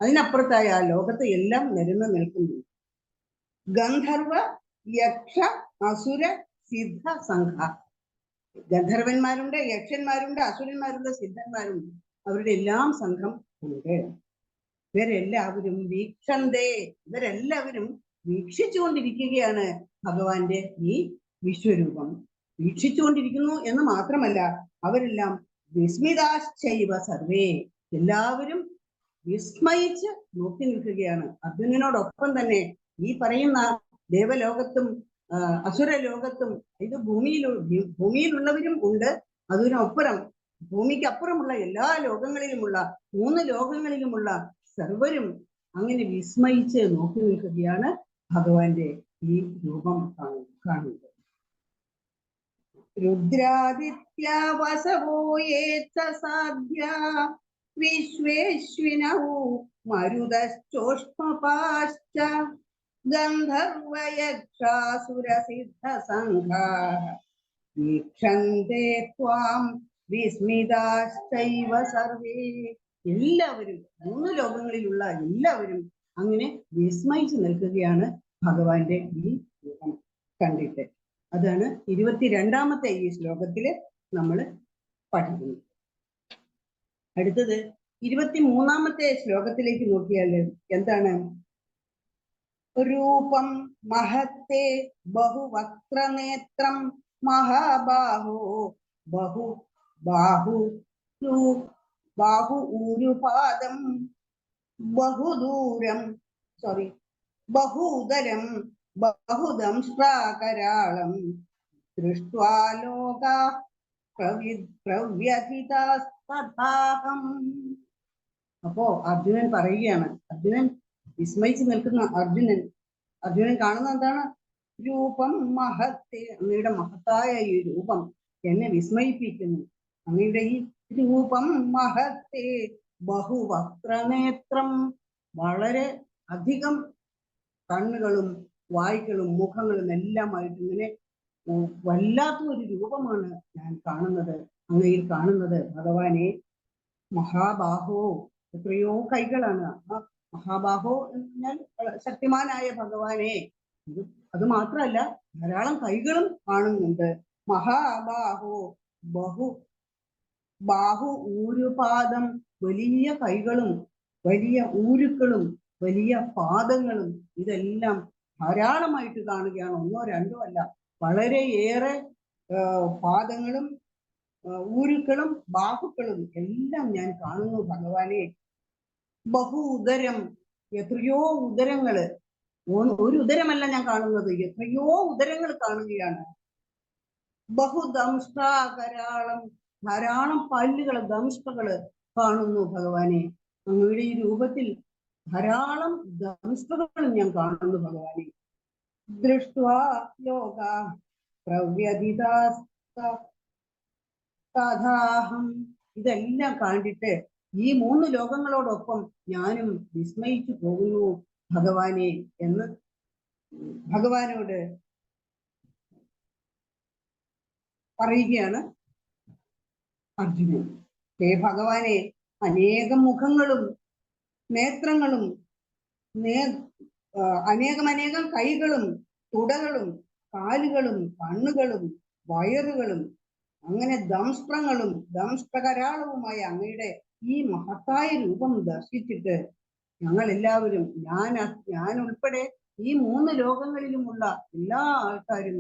[SPEAKER 7] അതിനപ്പുറത്തായ ആ ലോകത്ത് എല്ലാം നിരന്ന് നിൽക്കുന്നു. ഗന്ധർവ യക്ഷ അസുര സിദ്ധ സംഘ, ഗന്ധർവന്മാരുണ്ട്, യക്ഷന്മാരുണ്ട്, അസുരന്മാരുണ്ട്, സിദ്ധന്മാരുണ്ട്, അവരുടെ എല്ലാം സംഘം ഉണ്ട്. ഇവരെല്ലാവരും ഇവരെല്ലാവരും വീക്ഷിച്ചുകൊണ്ടിരിക്കുകയാണ് ഭഗവാന്റെ ഈ വിശ്വരൂപം. വീക്ഷിച്ചുകൊണ്ടിരിക്കുന്നു എന്ന് മാത്രമല്ല, അവരെല്ലാം വിസ്മിതാശ്ചൈവ സർവേ, എല്ലാവരും വിസ്മയിച്ച് നോക്കി നിൽക്കുകയാണ്. അർജുനനോടൊപ്പം തന്നെ ഈ പറയുന്ന ദേവലോകത്തും അസുര ലോകത്തും, ഇത് ഭൂമിയിലുള്ളവരും ഉണ്ട്, അതിനപ്പുറം ഭൂമിക്കപ്പുറമുള്ള എല്ലാ ലോകങ്ങളിലുമുള്ള 3 ലോകങ്ങളിലുമുള്ള സർവരും അങ്ങനെ വിസ്മയിച്ച് നോക്കി നിൽക്കുകയാണ് ഭഗവാന്റെ ഈ രൂപം കാണുന്നത്. രുദ്രാദിത്യ വസവോ സാധ്യ വിശ്വേശ്വിനൗ മരുതശ്ചോഷ്മപാശ്ച ഗന്ധർവയക്ഷാസുരസിദ്ധ സംഘാഃ വീക്ഷന്തേ ത്വാം വിസ്മിതാശ്ചൈവ സർവേ. എല്ലാവരും 3 ലോകങ്ങളിലുള്ള എല്ലാവരും അങ്ങനെ വിസ്മയിച്ചു നിൽക്കുകയാണ് ഭഗവാന്റെ ഈ രൂപം കണ്ടിട്ട്. അതാണ് 22ാമത്തെ ഈ ശ്ലോകത്തില് നമ്മൾ പഠിക്കുന്നത്. അടുത്തത് 23ാമത്തെ ശ്ലോകത്തിലേക്ക് നോക്കിയാൽ എന്താണ്? രൂപം മഹത്തെ ബഹുവക്ത്രനേത്രം മഹാബാഹോ ബാഹു ഊരുപാദം ബഹൂദരം ബഹുദംഷ്ട്രാകരാളം ദൃഷ്ട്വാ ലോകാ പ്രവ്യഥിതാസ്തഥാഹം. അപ്പോ അർജുനൻ പറയുകയാണ്, അർജുനൻ വിസ്മയിച്ചു നിൽക്കുന്ന അർജുനൻ കാണുന്ന എന്താണ്? രൂപം മഹത്തെ, അങ്ങയുടെ മഹത്തായ ഈ രൂപം എന്നെ വിസ്മയിപ്പിക്കുന്നു. അങ്ങയുടെ ഈ രൂപം മഹത്തെ ബഹുവക്ത്രനേത്രം, വളരെ അധികം കണ്ണുകളും വായ്ക്കളും മുഖങ്ങളും എല്ലാമായിട്ട് ഇങ്ങനെ വല്ലാത്ത ഒരു രൂപമാണ് ഞാൻ കാണുന്നത്, അങ്ങയിൽ കാണുന്നത് ഭഗവാനെ. മഹാബാഹോ, എത്രയോ കൈകളാണ്. ആ മഹാബാഹോ എന്ന് പറഞ്ഞാൽ ശക്തിമാനായ ഭഗവാനെ. അത് മാത്രമല്ല, ധാരാളം കൈകളും കാണുന്നുണ്ട്. മഹാബാഹോ ബാഹു ഊരുപാദം, വലിയ കൈകളും വലിയ ഊരുക്കളും വലിയ പാദങ്ങളും, ഇതെല്ലാം ധാരാളമായിട്ട് കാണുകയാണ്. ഒന്നോ രണ്ടോ അല്ല, വളരെയേറെ പാദങ്ങളും ഊരുക്കളും ബാഹുക്കളും എല്ലാം ഞാൻ കാണുന്നു ഭഗവാനെ. ബഹു ഉദരം, എത്രയോ ഉദരങ്ങള്, ഒരു ഉദരമല്ല ഞാൻ കാണുന്നത്, എത്രയോ ഉദരങ്ങൾ കാണുകയാണ്. ബഹുദംഷ്ട്രാകരാളം, ധാരാളം പല്ലുകള്, ദംഷ്ട്രകള് കാണുന്നു ഭഗവാനെ. അങ്ങയുടെ ഈ രൂപത്തിൽ ധാരാളം ദംഷ്ട്രകളും ഞാൻ കാണുന്നു ഭഗവാനെ. ദൃഷ്ട്വാ ലോക പ്രവ്യധിതാഹം, ഇതെല്ലാം കണ്ടിട്ട് ഈ 3 ലോകങ്ങളോടൊപ്പം ഞാനും വിസ്മയിച്ചു പോകുന്നു ഭഗവാനെ എന്ന് ഭഗവാനോട് പറയുകയാണ് അർജുനൻ. ഹേ ഭഗവാനെ, അനേകം മുഖങ്ങളും നേത്രങ്ങളും അനേകം കൈകളും തുടകളും കാലുകളും കണ്ണുകളും വയറുകളും അങ്ങനെ ദംഷ്ട്രങ്ങളും ദംഷ്ട്രകരാളവുമായ അങ്ങയുടെ ഈ മഹത്തായ രൂപം ദർശിച്ചിട്ട് ഞങ്ങൾ എല്ലാവരും, ഞാൻ ഉൾപ്പെടെ ഈ 3 ലോകങ്ങളിലുമുള്ള എല്ലാ ആൾക്കാരും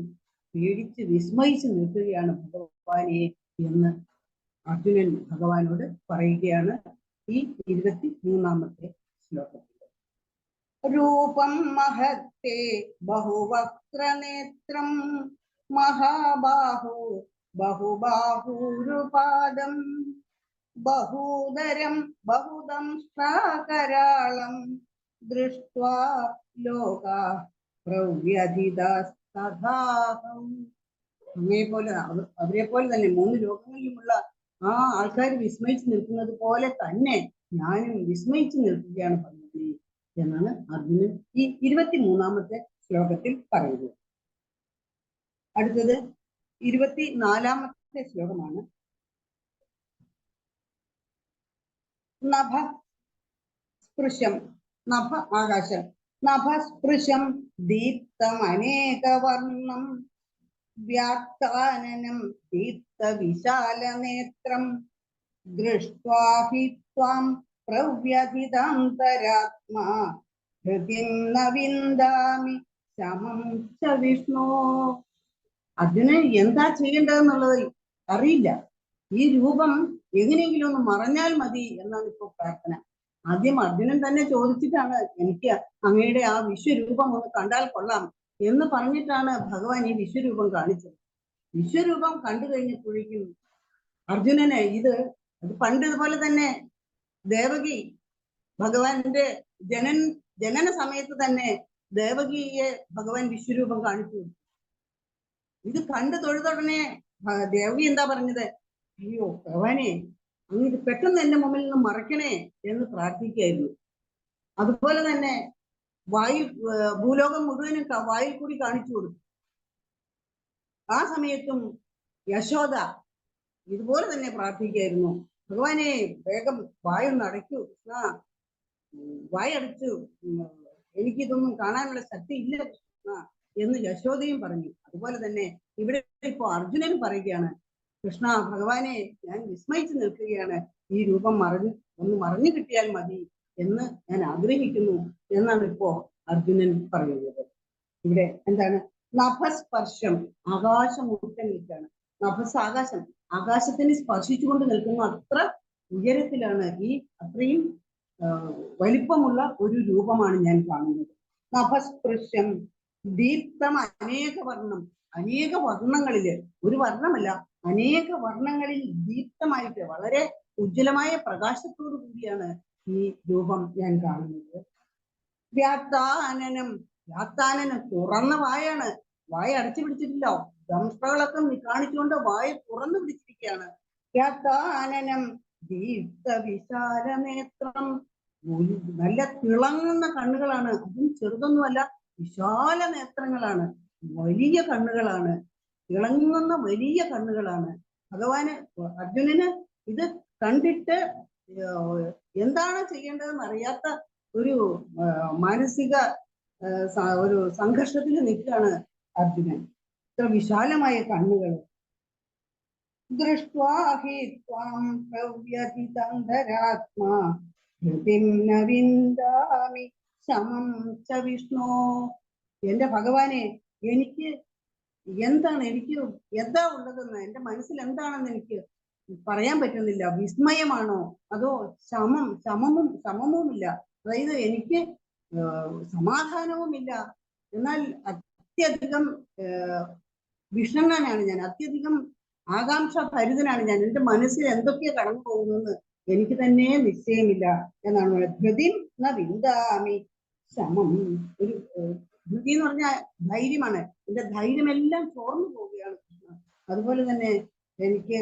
[SPEAKER 7] പേടിച്ച് വിസ്മയിച്ച് നിൽക്കുകയാണ് ഭഗവാനെ എന്ന് അർജുനൻ ഭഗവാനോട് പറയുകയാണ് ഈ 23-ാമത്തെ ശ്ലോകത്തിൽ. രൂപം മഹത്തേ ബഹുവക്ത്രനേത്രം മഹാബാഹു ബഹുബാഹൂരുപാദം ബഹൂദരം ബഹുദംഷ്ട്രാകരാളം ദൃഷ്ട്വാ ലോകാ പ്രവ്യധിതാസ്തഥാഹം. അവരെ പോലെ തന്നെ 3 ലോകങ്ങളിലുമുള്ള ആ ആൾക്കാർ വിസ്മയിച്ച് നിൽക്കുന്നത് പോലെ തന്നെ ഞാനും വിസ്മയിച്ച് നിൽക്കുകയാണ് ഭഗവാനെ എന്നാണ് അർജുനൻ ഈ 23-ാമത്തെ ശ്ലോകത്തിൽ പറയുന്നത്. അടുത്തത് 24-ാമത്തെ ശ്ലോകമാണ്. നഭ സ്പൃശം, നഭ ആകാശം, നഭസ്പൃശം ദീപ്തമനേകവർണം വ്യാക്താനനം ദീപ്തവിശാലനേത്രം ദൃഷ്ട്വാ ഹി ത്വാം പ്രവ്യധിതാന്തരാത്മാ ഹൃതിം ന വിന്ദാമി ശമം ച വിഷ്ണോ. അതിന് എന്താ ചെയ്യേണ്ടതെന്നുള്ളത് അറിയില്ല. ഈ രൂപം എങ്ങനെയെങ്കിലും ഒന്ന് മറഞ്ഞാൽ മതി എന്നാണ് ഇപ്പോൾ പ്രാർത്ഥന. ആദ്യം അർജുനൻ തന്നെ ചോദിച്ചിട്ടാണ് എനിക്ക് അങ്ങയുടെ ആ വിശ്വരൂപം ഒന്ന് കണ്ടാൽ കൊള്ളാം എന്ന് പറഞ്ഞിട്ടാണ് ഭഗവാൻ ഈ വിശ്വരൂപം കാണിച്ചത്. വിശ്വരൂപം കണ്ടു കഴിഞ്ഞപ്പോഴേക്കും അർജുനന് അത് പണ്ട് ഇതുപോലെ തന്നെ ദേവകി ഭഗവാന്റെ ജനന സമയത്ത് തന്നെ ദേവകിയെ ഭഗവാൻ വിശ്വരൂപം കാണിച്ചു. ഇത് കണ്ടു തൊഴുതുടനെ ദേവകി എന്താ പറഞ്ഞത്? അയ്യോ ഭഗവാനെ, അങ്ങ് ഇത് പെട്ടെന്ന് എന്റെ മുമ്പിൽ നിന്ന് മറയ്ക്കണേ എന്ന് പ്രാർത്ഥിക്കായിരുന്നു. അതുപോലെ തന്നെ ഭൂലോകം മുഴുവനും വായിൽ കൂടി കാണിച്ചു കൊടുത്തു. ആ സമയത്തും യശോദ ഇതുപോലെ തന്നെ പ്രാർത്ഥിക്കായിരുന്നു. ഭഗവാനെ, വേഗം വായൊന്ന് അടയ്ക്കൂ, വായടച്ചു, എനിക്കിതൊന്നും കാണാനുള്ള ശക്തി ഇല്ല കൃഷ്ണ എന്ന് യശോദയും പറഞ്ഞു. അതുപോലെ തന്നെ ഇവിടെ ഇപ്പോ അർജുനനും പറയുകയാണ്, കൃഷ്ണ ഭഗവാനെ, ഞാൻ വിസ്മയിച്ചു നിൽക്കുകയാണ്, ഈ രൂപം ഒന്ന് മറഞ്ഞു കിട്ടിയാൽ മതി എന്ന് ഞാൻ ആഗ്രഹിക്കുന്നു എന്നാണ് ഇപ്പോ അർജുനൻ പറയുന്നത്. ഇവിടെ എന്താണ്? നഭസ്പർശം, ആകാശം മുട്ട നിൽക്കുകയാണ്. നഭസ് ആകാശം, ആകാശത്തിന് സ്പർശിച്ചുകൊണ്ട് നിൽക്കുന്ന അത്ര ഉയരത്തിലാണ് അത്രയും വലിപ്പമുള്ള ഒരു രൂപമാണ് ഞാൻ കാണുന്നത്. നഭസ്പൃശ്യം ദീപ്തം അനേക വർണ്ണം, അനേക വർണ്ണങ്ങളില്, ഒരു വർണ്ണമല്ല അനേക വർണ്ണങ്ങളിൽ ദീപ്തമായിട്ട് വളരെ ഉജ്ജ്വലമായ പ്രകാശത്തോടു കൂടിയാണ് ഈ രൂപം ഞാൻ കാണുന്നത്. വ്യാക്താനനം, വ്യാക്താനനം തുറന്ന വായാണ്, വായ അടച്ചു പിടിച്ചിട്ടില്ല, ദംഷ്ട്രകളൊക്കെ കാണിച്ചുകൊണ്ട് വായ തുറന്നു പിടിച്ചിരിക്കുകയാണ്. വ്യാക്താനനം ദീപ്ത വിശാല നേത്രം, നല്ല തിളങ്ങുന്ന കണ്ണുകളാണ്, അതും ചെറുതൊന്നുമല്ല, വിശാല നേത്രങ്ങളാണ്, വലിയ കണ്ണുകളാണ്, തിളങ്ങുന്ന വലിയ കണ്ണുകളാണ്. ഭഗവാന് അർജുനന് ഇത് കണ്ടിട്ട് എന്താണ് ചെയ്യേണ്ടതെന്ന് അറിയാത്ത ഒരു മാനസിക ഒരു സംഘർഷത്തിൽ നിൽക്കുകയാണ് അർജുനൻ. ഇത്ര വിശാലമായ കണ്ണുകൾ. ദൃഷ്ട്വാ ഹി ത്വാം പ്രവ്യധിതാന്തരാത്മാ ഹൃതിം ന വിന്ദാമി ശമം ച വിഷ്ണോ. എന്റെ ഭഗവാനെ, എനിക്ക് എന്താണ്, എനിക്ക് എന്താ ഉള്ളതെന്ന്, എന്റെ മനസ്സിൽ എന്താണെന്ന് എനിക്ക് പറയാൻ പറ്റുന്നില്ല. വിസ്മയമാണോ അതോ സമമുമില്ല. അതായത് എനിക്ക് സമാധാനവുമില്ല, എന്നാൽ അത്യധികം വിഷണ്ണനാണ് ഞാൻ, അത്യധികം ആകാംക്ഷ ഭരിതനാണ് ഞാൻ. എന്റെ മനസ്സിൽ എന്തൊക്കെയാ കടന്നു പോകുന്നെന്ന് എനിക്ക് തന്നെ നിശ്ചയമില്ല എന്നാണ് പറയുന്നത്. ധൃതിം ന വിന്ദാമി ശമം. ഒരു ധൃതി എന്ന് പറഞ്ഞാൽ ധൈര്യമാണ്. എന്റെ ധൈര്യമെല്ലാം ചോർന്നു പോവുകയാണ് കൃഷ്ണ. അതുപോലെ തന്നെ എനിക്ക്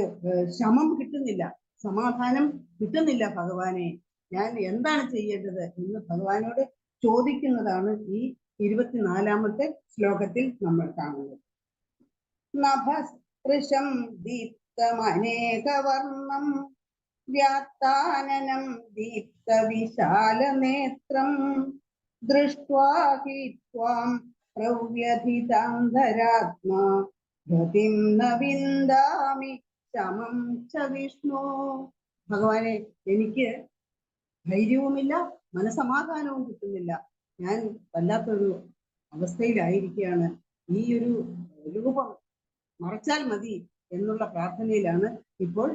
[SPEAKER 7] ശമം കിട്ടുന്നില്ല, സമാധാനം കിട്ടുന്നില്ല ഭഗവാനെ. ഞാൻ എന്താണ് ചെയ്യേണ്ടത് എന്ന് ഭഗവാനോട് ചോദിക്കുന്നതാണ് ഈ 24-ാമത്തെ ശ്ലോകത്തിൽ നമ്മൾ കാണുന്നത്. നഭസ്പൃശം ദീപ്തമനേകവർണം വ്യാത്താനനം ദീപ്തവിശാലനേത്രം ദൃഷ്ട്വാ ഹി ത്വാം പ്രവ്യഥിതാന്തരാത്മാ ഗതിം ന വിന്ദാമി ശമം ച വിഷ്ണു. ഭഗവാനെ, എനിക്ക് ധൈര്യവുമില്ല, മനസമാധാനവും കിട്ടുന്നില്ല. ഞാൻ വല്ലാത്തൊരു അവസ്ഥയിലായിരിക്കുകയാണ്. ഈ ഒരു രൂപം മറച്ചാൽ മതി എന്നുള്ള പ്രാർത്ഥനയിലാണ് ഇപ്പോൾ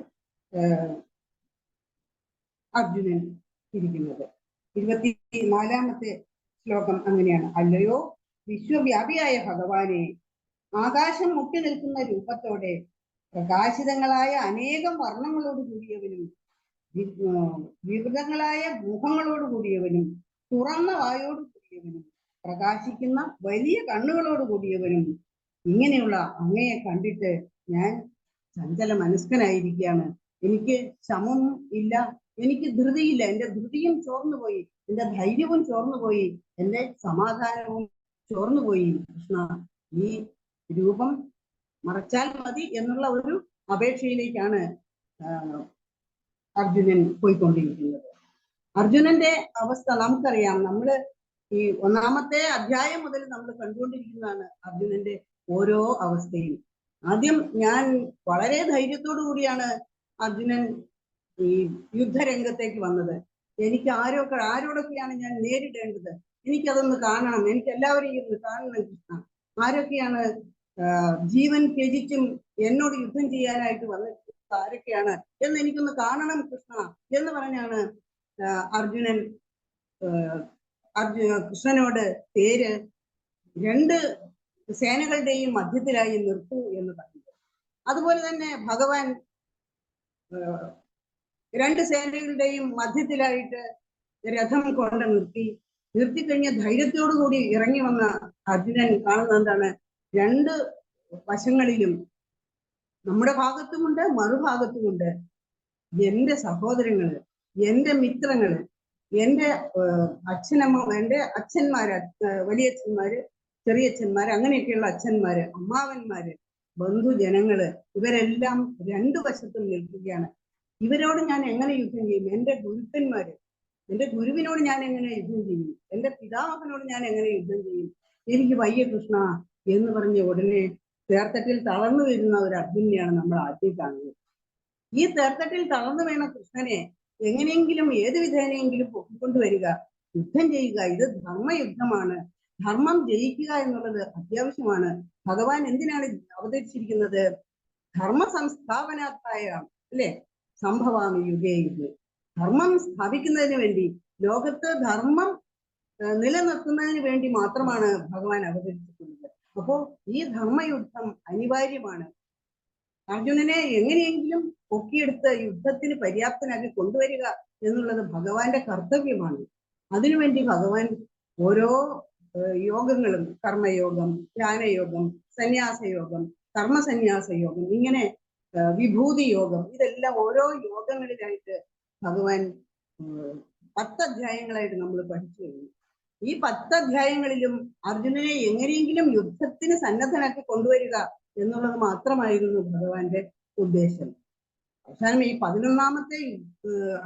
[SPEAKER 7] അർജുനൻ ഇരിക്കുന്നത്. 24-ാമത്തെ ശ്ലോകം അങ്ങനെയാണ്. അല്ലയോ വിശ്വവ്യാപിയായ ഭഗവാനെ, ആകാശം മുട്ടി നിൽക്കുന്ന രൂപത്തോടെ പ്രകാശിതങ്ങളായ അനേകം വർണ്ണങ്ങളോട് കൂടിയവനും വിവൃതങ്ങളായ മുഖങ്ങളോട് കൂടിയവനും തുറന്ന വായോട് കൂടിയവനും പ്രകാശിക്കുന്ന വലിയ കണ്ണുകളോട് കൂടിയവനും ഇങ്ങനെയുള്ള അങ്ങയെ കണ്ടിട്ട് ഞാൻ ചഞ്ചല മനസ്കനായിരിക്കുകയാണ്. എനിക്ക് ശമം ഇല്ല, എനിക്ക് ധൃതിയില്ല. എന്റെ ധൃതിയും ചോർന്നുപോയി, എന്റെ ധൈര്യവും ചോർന്നുപോയി, എന്റെ സമാധാനവും ചോർന്നുപോയി. കൃഷ്ണ, ഈ രൂപം മറച്ചാൽ മതി എന്നുള്ള ഒരു അപേക്ഷയിലേക്കാണ് അർജുനൻ പോയിക്കൊണ്ടിരിക്കുന്നത്. അർജുനന്റെ അവസ്ഥ നമുക്കറിയാം. നമ്മള് ഈ 1-ാമത്തെ അധ്യായം മുതൽ നമ്മൾ കണ്ടുകൊണ്ടിരിക്കുന്നതാണ് അർജുനന്റെ ഓരോ അവസ്ഥയും. ആദ്യം ഞാൻ വളരെ ധൈര്യത്തോടു കൂടിയാണ് അർജുനൻ ഈ യുദ്ധരംഗത്തേക്ക് വന്നത്. എനിക്ക് ആരോടൊക്കെയാണ് ഞാൻ നേരിടേണ്ടത്, എനിക്കതൊന്ന് കാണണം, എനിക്ക് എല്ലാവരെയും ഒന്ന് കാണണം കൃഷ്ണ. ആരൊക്കെയാണ് ജീവൻ ത്യജിച്ചും എന്നോട് യുദ്ധം ചെയ്യാനായിട്ട് വന്നിട്ടുള്ളത്, ആരൊക്കെയാണ് എന്ന് എനിക്കൊന്ന് കാണണം കൃഷ്ണ എന്ന് പറഞ്ഞാണ് അർജുനൻ കൃഷ്ണനോട് തേര് 2 സേനകളുടെയും മധ്യത്തിലായി നിർത്തൂ എന്ന് പറയുന്നത്. അതുപോലെ തന്നെ ഭഗവാൻ 2 സേനകളുടെയും മധ്യത്തിലായിട്ട് രഥം കൊണ്ട് നിർത്തിക്കഴിഞ്ഞ ധൈര്യത്തോടുകൂടി ഇറങ്ങി വന്ന അർജുനൻ കാണുന്ന എന്താണ്, 2 വശങ്ങളിലും നമ്മുടെ ഭാഗത്തുമുണ്ട് മറുഭാഗത്തുമുണ്ട് എന്റെ സഹോദരങ്ങള്, എന്റെ മിത്രങ്ങള്, എന്റെ അച്ഛനമ്മ, എന്റെ അച്ഛന്മാര്, വലിയച്ഛന്മാര്, ചെറിയച്ഛന്മാര്, അങ്ങനെയൊക്കെയുള്ള അച്ഛന്മാര്, അമ്മാവന്മാര്, ബന്ധുജനങ്ങള്, ഇവരെല്ലാം 2 വശത്തും നിൽക്കുകയാണ്. ഇവരോട് ഞാൻ എങ്ങനെ യുദ്ധം ചെയ്യും? എന്റെ ഗുരുക്കന്മാര്, എന്റെ ഗുരുവിനോട് ഞാൻ എങ്ങനെ യുദ്ധം ചെയ്യും? എന്റെ പിതാമഹനോട് ഞാൻ എങ്ങനെ യുദ്ധം ചെയ്യും? എനിക്ക് വയ്യ കൃഷ്ണ എന്ന് പറഞ്ഞ ഉടനെ തേർത്തട്ടിൽ തളർന്നു വരുന്ന ഒരു അർജുനെയാണ് നമ്മൾ ആദ്യം കാണുന്നത്. ഈ തേർത്തട്ടിൽ തളർന്നു വീണ കൃഷ്ണനെ എങ്ങനെയെങ്കിലും ഏത് വിധേനയെങ്കിലും പൊക്കിക്കൊണ്ടുവരിക, യുദ്ധം ചെയ്യുക. ഇത് ധർമ്മയുദ്ധമാണ്. ധർമ്മം ജയിക്കുക എന്നുള്ളത് അത്യാവശ്യമാണ്. ഭഗവാൻ എന്തിനാണ് അവതരിച്ചിരിക്കുന്നത്? ധർമ്മ സംസ്ഥാപനാർത്ഥായ അല്ലെ സംഭവാമി യുഗേ യുഗേ. ധർമ്മം സ്ഥാപിക്കുന്നതിന് വേണ്ടി, ലോകത്ത് ധർമ്മം നിലനിർത്തുന്നതിന് വേണ്ടി മാത്രമാണ് ഭഗവാൻ അവതരിച്ചിട്ടുള്ളത്. അപ്പോ ഈ ധർമ്മയുദ്ധം അനിവാര്യമാണ്. അർജുനനെ എങ്ങനെയെങ്കിലും പൊക്കിയെടുത്ത് യുദ്ധത്തിന് പര്യാപ്തനാക്കി കൊണ്ടുവരിക എന്നുള്ളത് ഭഗവാന്റെ കർത്തവ്യമാണ്. അതിനുവേണ്ടി ഭഗവാൻ ഓരോ യോഗങ്ങളും, കർമ്മയോഗം, ധ്യാനയോഗം, സന്യാസയോഗം, കർമ്മസന്യാസയോഗം, ഇങ്ങനെ വിഭൂതി യോഗം, ഇതെല്ലാം ഓരോ യോഗങ്ങളിലായിട്ട് ഭഗവാൻ 10 അധ്യായങ്ങളായിട്ട് നമ്മൾ പഠിച്ചു കഴിഞ്ഞു. ഈ 10 അധ്യായങ്ങളിലും അർജുനനെ എങ്ങനെയെങ്കിലും യുദ്ധത്തിന് സന്നദ്ധനാക്കി കൊണ്ടുവരിക എന്നുള്ളത് മാത്രമായിരുന്നു ഭഗവാന്റെ ഉദ്ദേശം. അവസാനം ഈ 11-ാമത്തെ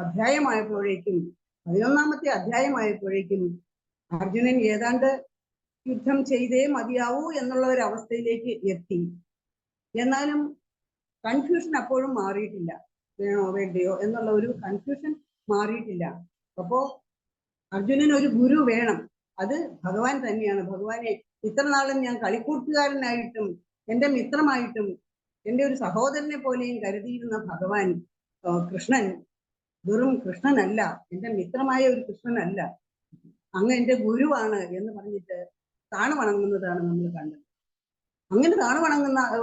[SPEAKER 7] അധ്യായമായപ്പോഴേക്കും അർജുനൻ ഏതാണ്ട് യുദ്ധം ചെയ്തേ മതിയാവൂ എന്നുള്ള ഒരു അവസ്ഥയിലേക്ക് എത്തി. എന്നാലും കൺഫ്യൂഷൻ അപ്പോഴും മാറിയിട്ടില്ല. വേണോ വേണ്ടയോ എന്നുള്ള ഒരു കൺഫ്യൂഷൻ മാറിയിട്ടില്ല. അപ്പോ അർജുനൻ ഒരു ഗുരു വേണം. അത് ഭഗവാൻ തന്നെയാണ്. ഭഗവാനെ ഇത്ര നാളും ഞാൻ കളിക്കൂട്ടുകാരനായിട്ടും എൻ്റെ മിത്രമായിട്ടും എൻ്റെ ഒരു സഹോദരനെ പോലെയും കരുതിയിരുന്ന ഭഗവാൻ കൃഷ്ണൻ വെറും കൃഷ്ണനല്ല, എൻ്റെ മിത്രമായ ഒരു കൃഷ്ണനല്ല, അങ്ങ് എൻ്റെ ഗുരുവാണ് എന്ന് പറഞ്ഞിട്ട് താണു വണങ്ങുന്നതാണ് നമ്മൾ കണ്ടത്. അങ്ങനെ താണു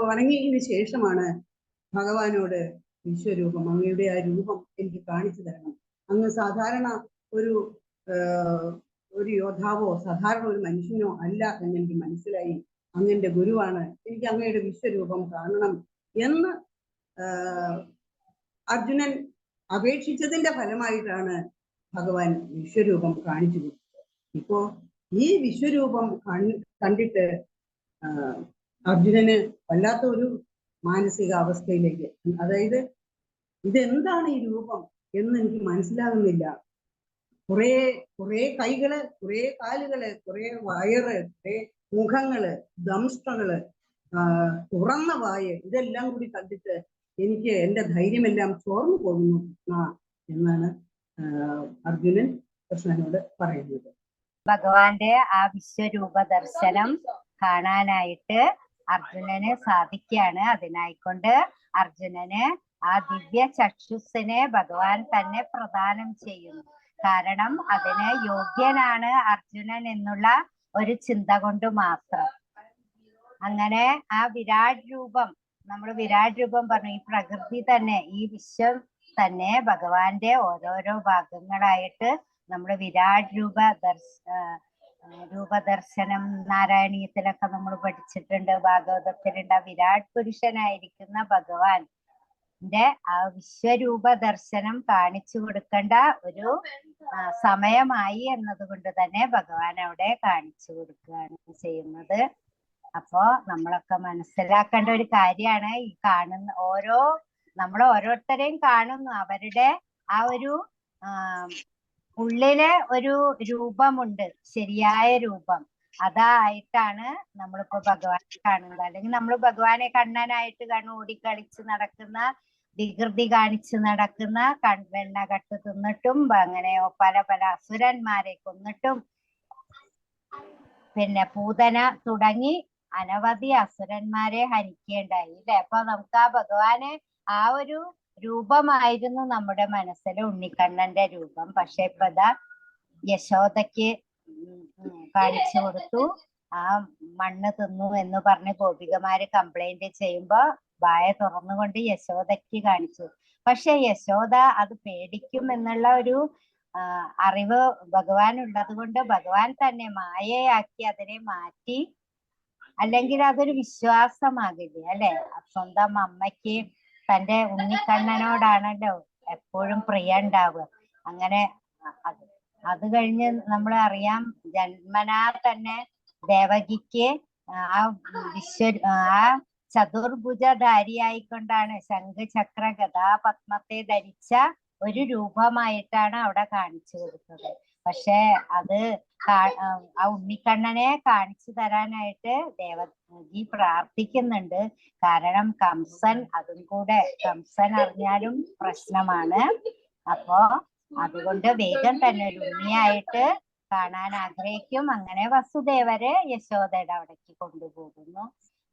[SPEAKER 7] വണങ്ങിയതിന് ശേഷമാണ് ഭഗവാനോട് വിശ്വരൂപം, അങ്ങയുടെ ആ രൂപം എനിക്ക് കാണിച്ചു തരണം. അങ്ങ് സാധാരണ ഒരു യോദ്ധാവോ സാധാരണ ഒരു മനുഷ്യനോ അല്ല എന്നെനിക്ക് മനസ്സിലായി. അങ്ങയുടെ ഗുരുവാണ്, എനിക്ക് അങ്ങയുടെ വിശ്വരൂപം കാണണം എന്ന് അർജുനൻ അപേക്ഷിച്ചതിന്റെ ഫലമായിട്ടാണ് ഭഗവാൻ വിശ്വരൂപം കാണിച്ചു കൊടുത്തത്. ഇപ്പോ ഈ വിശ്വരൂപം കണ്ടിട്ട് അർജുനന് വല്ലാത്ത ഒരു മാനസിക അവസ്ഥയിലേക്ക്, അതായത് ഇതെന്താണ് ഈ രൂപം എന്ന് എനിക്ക് മനസ്സിലാകുന്നില്ല. കുറെ കൈകള്, കുറെ കാലുകള്, കുറെ വയറ്, കുറെ മുഖങ്ങള്, ദംഷ്ടകള്, തുറന്ന വായ്, ഇതെല്ലാം കൂടി കണ്ടിട്ട് എനിക്ക് എൻ്റെ ധൈര്യമെല്ലാം ചോർന്നു പോകുന്നു എന്നാണ് അർജുനൻ കൃഷ്ണനോട് പറയുന്നത്.
[SPEAKER 8] ഭഗവാന്റെ ആ വിശ്വരൂപ ദർശനം കാണാനായിട്ട് അർജുനന് സാധിക്കുകയാണ്. അതിനായിക്കൊണ്ട് അർജുനന് ആ ദിവ്യ ചക്ഷുസ്സിനെ ഭഗവാൻ തന്നെ പ്രദാനം ചെയ്യുന്നു. കാരണം അതിന് യോഗ്യനാണ് അർജുനൻ എന്നുള്ള ഒരു ചിന്ത കൊണ്ട് മാത്രം. അങ്ങനെ ആ വിരാട് രൂപം, നമ്മൾ വിരാട് രൂപം പറഞ്ഞു, ഈ പ്രകൃതി തന്നെ, ഈ വിശ്വം തന്നെ ഭഗവാന്റെ ഓരോരോ ഭാഗങ്ങളായിട്ട് നമ്മൾ വിരാട് രൂപദർശനം നാരായണീയത്തിലൊക്കെ നമ്മൾ പഠിച്ചിട്ടുണ്ട്, ഭാഗവതത്തിലുണ്ട്. ആ വിരാട് പുരുഷനായിരിക്കുന്ന ഭഗവാന്റെ ആ വിശ്വരൂപ ദർശനം കാണിച്ചു കൊടുക്കേണ്ട ഒരു സമയമായി എന്നതുകൊണ്ട് തന്നെ ഭഗവാൻ അവിടെ കാണിച്ചു കൊടുക്കുകയാണ് ചെയ്യുന്നത്. അപ്പോ നമ്മളൊക്കെ മനസ്സിലാക്കേണ്ട ഒരു കാര്യമാണ്, ഈ കാണുന്ന നമ്മൾ ഓരോരുത്തരെയും കാണുന്നു, അവരുടെ ആ ഒരു ഉള്ളിലെ ഒരു രൂപമുണ്ട്, ശരിയായ രൂപം. അതായിട്ടാണ് നമ്മളിപ്പോ ഭഗവാനെ കാണുന്നത്. അല്ലെങ്കിൽ നമ്മൾ ഭഗവാനെ കണ്ണനായിട്ട് ഓടിക്കളിച്ച് നടക്കുന്ന, വികൃതി കാണിച്ച് നടക്കുന്ന, വെണ്ണ കട്ട് തിന്നിട്ടും അങ്ങനെ പല പല അസുരന്മാരെ കൊന്നിട്ടും, പിന്നെ പൂതന തുടങ്ങി അനവധി അസുരന്മാരെ ഹനിക്കേണ്ടായി അല്ലെ. അപ്പൊ നമുക്ക് ആ ഭഗവാനെ ആ ഒരു രൂപമായിരുന്നു നമ്മുടെ മനസ്സിൽ, ഉണ്ണിക്കണ്ണന്റെ രൂപം. പക്ഷെ ഇപ്പൊ ഇതാ യശോദയ്ക്ക് കാണിച്ചു കൊടുത്തു, ആ മണ്ണ് തിന്നു എന്ന് പറഞ്ഞ് ഗോപികമാര് കംപ്ലൈന്റ് ചെയ്യുമ്പോ വായ തുറന്നുകൊണ്ട് യശോദയ്ക്ക് കാണിച്ചു. പക്ഷെ യശോദ അത് പേടിക്കും എന്നുള്ള ഒരു അറിവ് ഭഗവാൻ ഉള്ളത് കൊണ്ട് ഭഗവാൻ തന്നെ മായയാക്കി അതിനെ മാറ്റി. അല്ലെങ്കിൽ അതൊരു വിശ്വാസമാകില്ലേ അല്ലെ. സ്വന്തം അമ്മയ്ക്ക് തന്റെ ഉണ്ണിക്കണ്ണനോടാണല്ലോ എപ്പോഴും പ്രിയ ഉണ്ടാവുക. അങ്ങനെ അത് കഴിഞ്ഞ് നമ്മൾ അറിയാം, ജന്മനാ തന്നെ ദേവകിക്ക് ആ ചതുർഭുജധാരിയായിക്കൊണ്ടാണ് ശംഖ് ചക്ര ഗദാപത്മത്തെ ധരിച്ച ഒരു രൂപമായിട്ടാണ് അവിടെ കാണിച്ചു കൊടുത്തത്. പക്ഷെ അത് ആ ഉണ്ണിക്കണ്ണനെ കാണിച്ചു തരാനായിട്ട് ദേവകി പ്രാർത്ഥിക്കുന്നുണ്ട്. കാരണം കംസൻ, അതും കൂടെ കംസൻ അറിഞ്ഞാലും പ്രശ്നമാണ്. അപ്പോ അതുകൊണ്ട് വേഗം തന്നെ ഒരു ഉണ്ണിയായിട്ട് കാണാൻ ആഗ്രഹിക്കും. അങ്ങനെ വസുദേവരെ യശോദയുടെ അവിടേക്ക് കൊണ്ടുപോകുന്നു.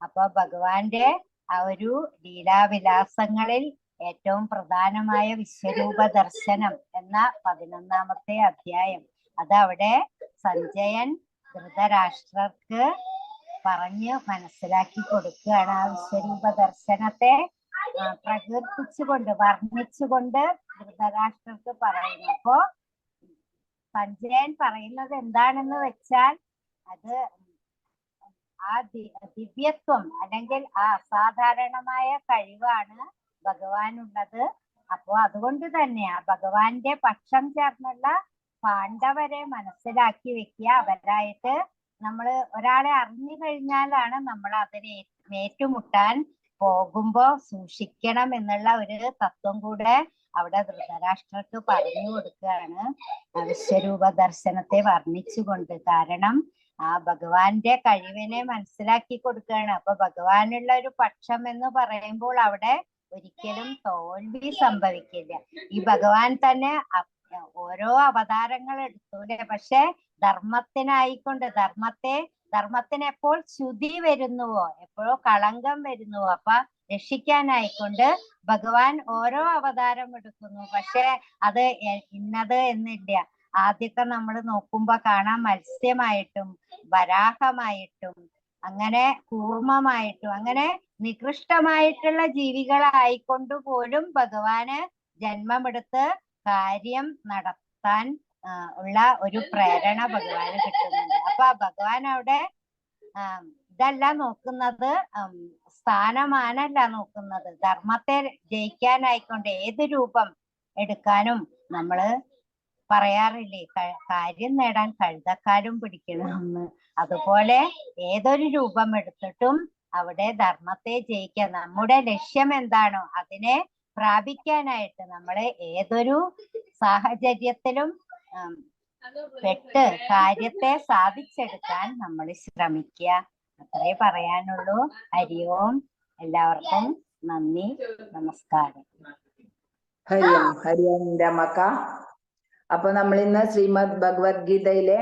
[SPEAKER 8] അപ്പൊ ഭഗവാന്റെ ആ ഒരു ലീലാവിലാസങ്ങളിൽ ഏറ്റവും പ്രധാനമായ വിശ്വരൂപ ദർശനം എന്ന 11ാമത്തെ അധ്യായം, അതവിടെ സഞ്ജയൻ ധൃതരാഷ്ട്രർക്ക് പറഞ്ഞ് മനസ്സിലാക്കി കൊടുക്കുകയാണ്. ആ വിശ്വരൂപ ദർശനത്തെ പ്രകീർത്തിച്ചുകൊണ്ട് വർണ്ണിച്ചുകൊണ്ട് ധൃതരാഷ്ട്രർക്ക് പറയുന്നു. അപ്പോ സഞ്ജയൻ പറയുന്നത് എന്താണെന്ന് വെച്ചാൽ, അത് ആ ദിവ്യത്വം അല്ലെങ്കിൽ ആ അസാധാരണമായ കഴിവാണ് ഭഗവാനുള്ളത്. അപ്പോ അതുകൊണ്ട് തന്നെ ആ ഭഗവാന്റെ പക്ഷം ചേർന്നുള്ള പാണ്ഡവരെ മനസ്സിലാക്കി വെക്കുക. അവരായിട്ട് നമ്മൾ ഒരാളെ അറിഞ്ഞു കഴിഞ്ഞാലാണ് നമ്മൾ അതിനെ ഏറ്റുമുട്ടാൻ പോകുമ്പോ സൂക്ഷിക്കണം എന്നുള്ള ഒരു തത്വം കൂടെ അവിടെ ധൃതരാഷ്ട്രർക്ക് പറഞ്ഞു കൊടുക്കുകയാണ് വിശ്വരൂപ ദർശനത്തെ വർണ്ണിച്ചുകൊണ്ട്. കാരണം ആ ഭഗവാന്റെ കഴിവിനെ മനസ്സിലാക്കി കൊടുക്കുകയാണ്. അപ്പൊ ഭഗവാനുള്ള ഒരു പക്ഷം എന്ന് പറയുമ്പോൾ അവിടെ ഒരിക്കലും തോൽവി സംഭവിക്കില്ല. ഈ ഭഗവാൻ തന്നെ ഓരോ അവതാരങ്ങൾ എടുത്തൂലെ, പക്ഷെ ധർമ്മത്തിനായിക്കൊണ്ട് ധർമ്മത്തെ ധർമ്മത്തിന് എപ്പോൾ ച്യുതി വരുന്നുവോ, എപ്പോഴോ കളങ്കം വരുന്നുവോ, അപ്പൊ രക്ഷിക്കാനായിക്കൊണ്ട് ഭഗവാൻ ഓരോ അവതാരം എടുക്കുന്നു. പക്ഷെ അത് ഇന്നത് എന്നില്ല. ആദ്യമൊക്കെ നമ്മൾ നോക്കുമ്പോ കാണാം മത്സ്യമായിട്ടും വരാഹമായിട്ടും അങ്ങനെ കൂർമ്മമായിട്ടും അങ്ങനെ നികൃഷ്ടമായിട്ടുള്ള ജീവികളായിക്കൊണ്ട് പോലും ഭഗവാന് ജന്മമെടുത്ത് കാര്യം നടത്താൻ ഉള്ള ഒരു പ്രേരണ ഭഗവാന് കിട്ടുന്നുണ്ട്. അപ്പൊ ഭഗവാൻ അവിടെ ഇതല്ല നോക്കുന്നത്, സ്ഥാനമാനല്ല നോക്കുന്നത്, ധർമ്മത്തെ ജയിക്കാനായിക്കൊണ്ട് ഏത് രൂപം എടുക്കാനും നമ്മള് പറയാറില്ലേ, കാര്യം നേടാൻ കഴുതക്കാരും പിടിക്കണമെന്ന്. അതുപോലെ ഏതൊരു രൂപം എടുത്തിട്ടും അവിടെ ധർമ്മത്തെ ജയിക്കാൻ, നമ്മുടെ ലക്ഷ്യം എന്താണോ അതിനെ പ്രാപിക്കാനായിട്ട് നമ്മള് ഏതൊരു സാഹചര്യത്തിലും പെട്ട് കാര്യത്തെ സാധിച്ചെടുക്കാൻ നമ്മൾ ശ്രമിക്കുക. അത്രേ പറയാനുള്ളൂ. ഹരി ഓം. എല്ലാവർക്കും നന്ദി, നമസ്കാരം.
[SPEAKER 1] ഹരി ഓം രമക്ക. അപ്പൊ നമ്മൾ ഇന്ന് ശ്രീമദ് ഭഗവത്ഗീതയിലെ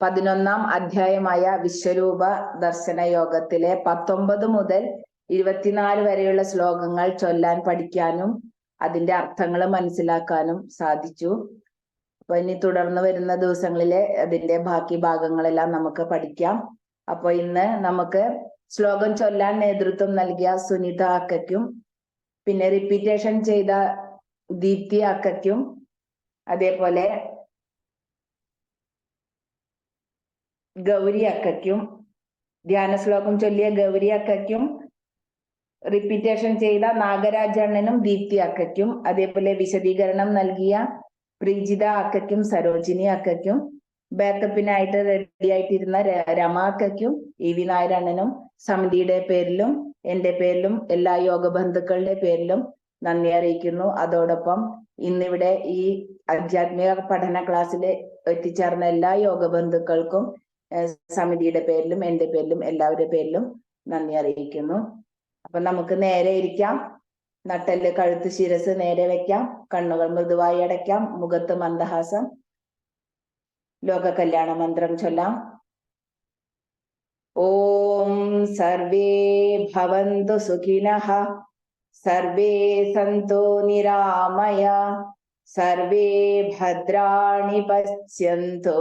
[SPEAKER 1] 11-ാം അധ്യായമായ വിശ്വരൂപ ദർശന യോഗത്തിലെ 19 മുതൽ 24 വരെയുള്ള ശ്ലോകങ്ങൾ ചൊല്ലാൻ പഠിക്കാനും അതിന്റെ അർത്ഥങ്ങൾ മനസ്സിലാക്കാനും സാധിച്ചു. അപ്പൊ ഇനി തുടർന്ന് വരുന്ന ദിവസങ്ങളിലെ അതിന്റെ ബാക്കി ഭാഗങ്ങളെല്ലാം നമുക്ക് പഠിക്കാം. അപ്പൊ ഇന്ന് നമുക്ക് ശ്ലോകം ചൊല്ലാൻ നേതൃത്വം നൽകിയ സുനിത അക്കയ്ക്കും പിന്നെ റിപ്പീറ്റേഷൻ ചെയ്ത ദീപ്തി അക്കയ്ക്കും അതേപോലെ ഗൗരി അക്കയ്ക്കും ധ്യാന ശ്ലോകം ചൊല്ലിയ ഗൗരി അക്കയ്ക്കും റിപ്പീറ്റേഷൻ ചെയ്ത നാഗരാജണ്ണനും ദീപ്തി അക്കയ്ക്കും അതേപോലെ വിശദീകരണം നൽകിയ പ്രീജിത അക്കയ്ക്കും സരോജിനി അക്കയ്ക്കും ബാക്കപ്പിനായിട്ട് റെഡി ആയിട്ടിരുന്ന രമ അക്കയ്ക്കും ഇ.വി. നായരണ്ണനും സമിതിയുടെ പേരിലും എന്റെ പേരിലും എല്ലാ യോഗ ബന്ധുക്കളുടെ പേരിലും നന്ദി അറിയിക്കുന്നു. അതോടൊപ്പം ഇന്നിവിടെ ഈ ആധ്യാത്മിക പഠന ക്ലാസ്സിൽ എത്തിച്ചേർന്ന എല്ലാ യോഗ ബന്ധുക്കൾക്കും സമിതിയുടെ പേരിലും എന്റെ പേരിലും എല്ലാവരുടെ പേരിലും നന്ദി അറിയിക്കുന്നു. അപ്പൊ നമുക്ക് നേരെ ഇരിക്കാം. നട്ടെല്ല്, കഴുത്ത്, ശിരസ് നേരെ വെക്കാം. കണ്ണുകൾ മൃദുവായി അടയ്ക്കാം. മുഖത്ത് മന്ദഹാസം. ലോക കല്യാണ മന്ത്രം ചൊല്ലാം. ഓം സർവേ ഭവന്തു സുഖിനഃ, സർവേ സന്തു നിരാമയ, സർവേ ഭദ്രാണി പശ്യന്തു,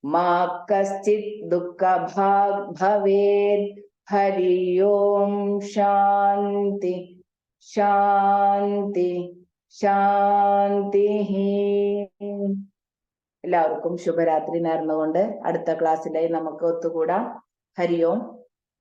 [SPEAKER 1] മാ കശ്ചിത് ദുഃഖഭാഗ് ഭവേത്. ഹരി ഓം. ശാന്തി ശാന്തി ശാന്തി. എല്ലാവർക്കും ശുഭരാത്രി നേർന്നുകൊണ്ട് അടുത്ത ക്ലാസ്സിലായി നമുക്ക് ഒത്തുകൂടാം. ഹരി ഓം.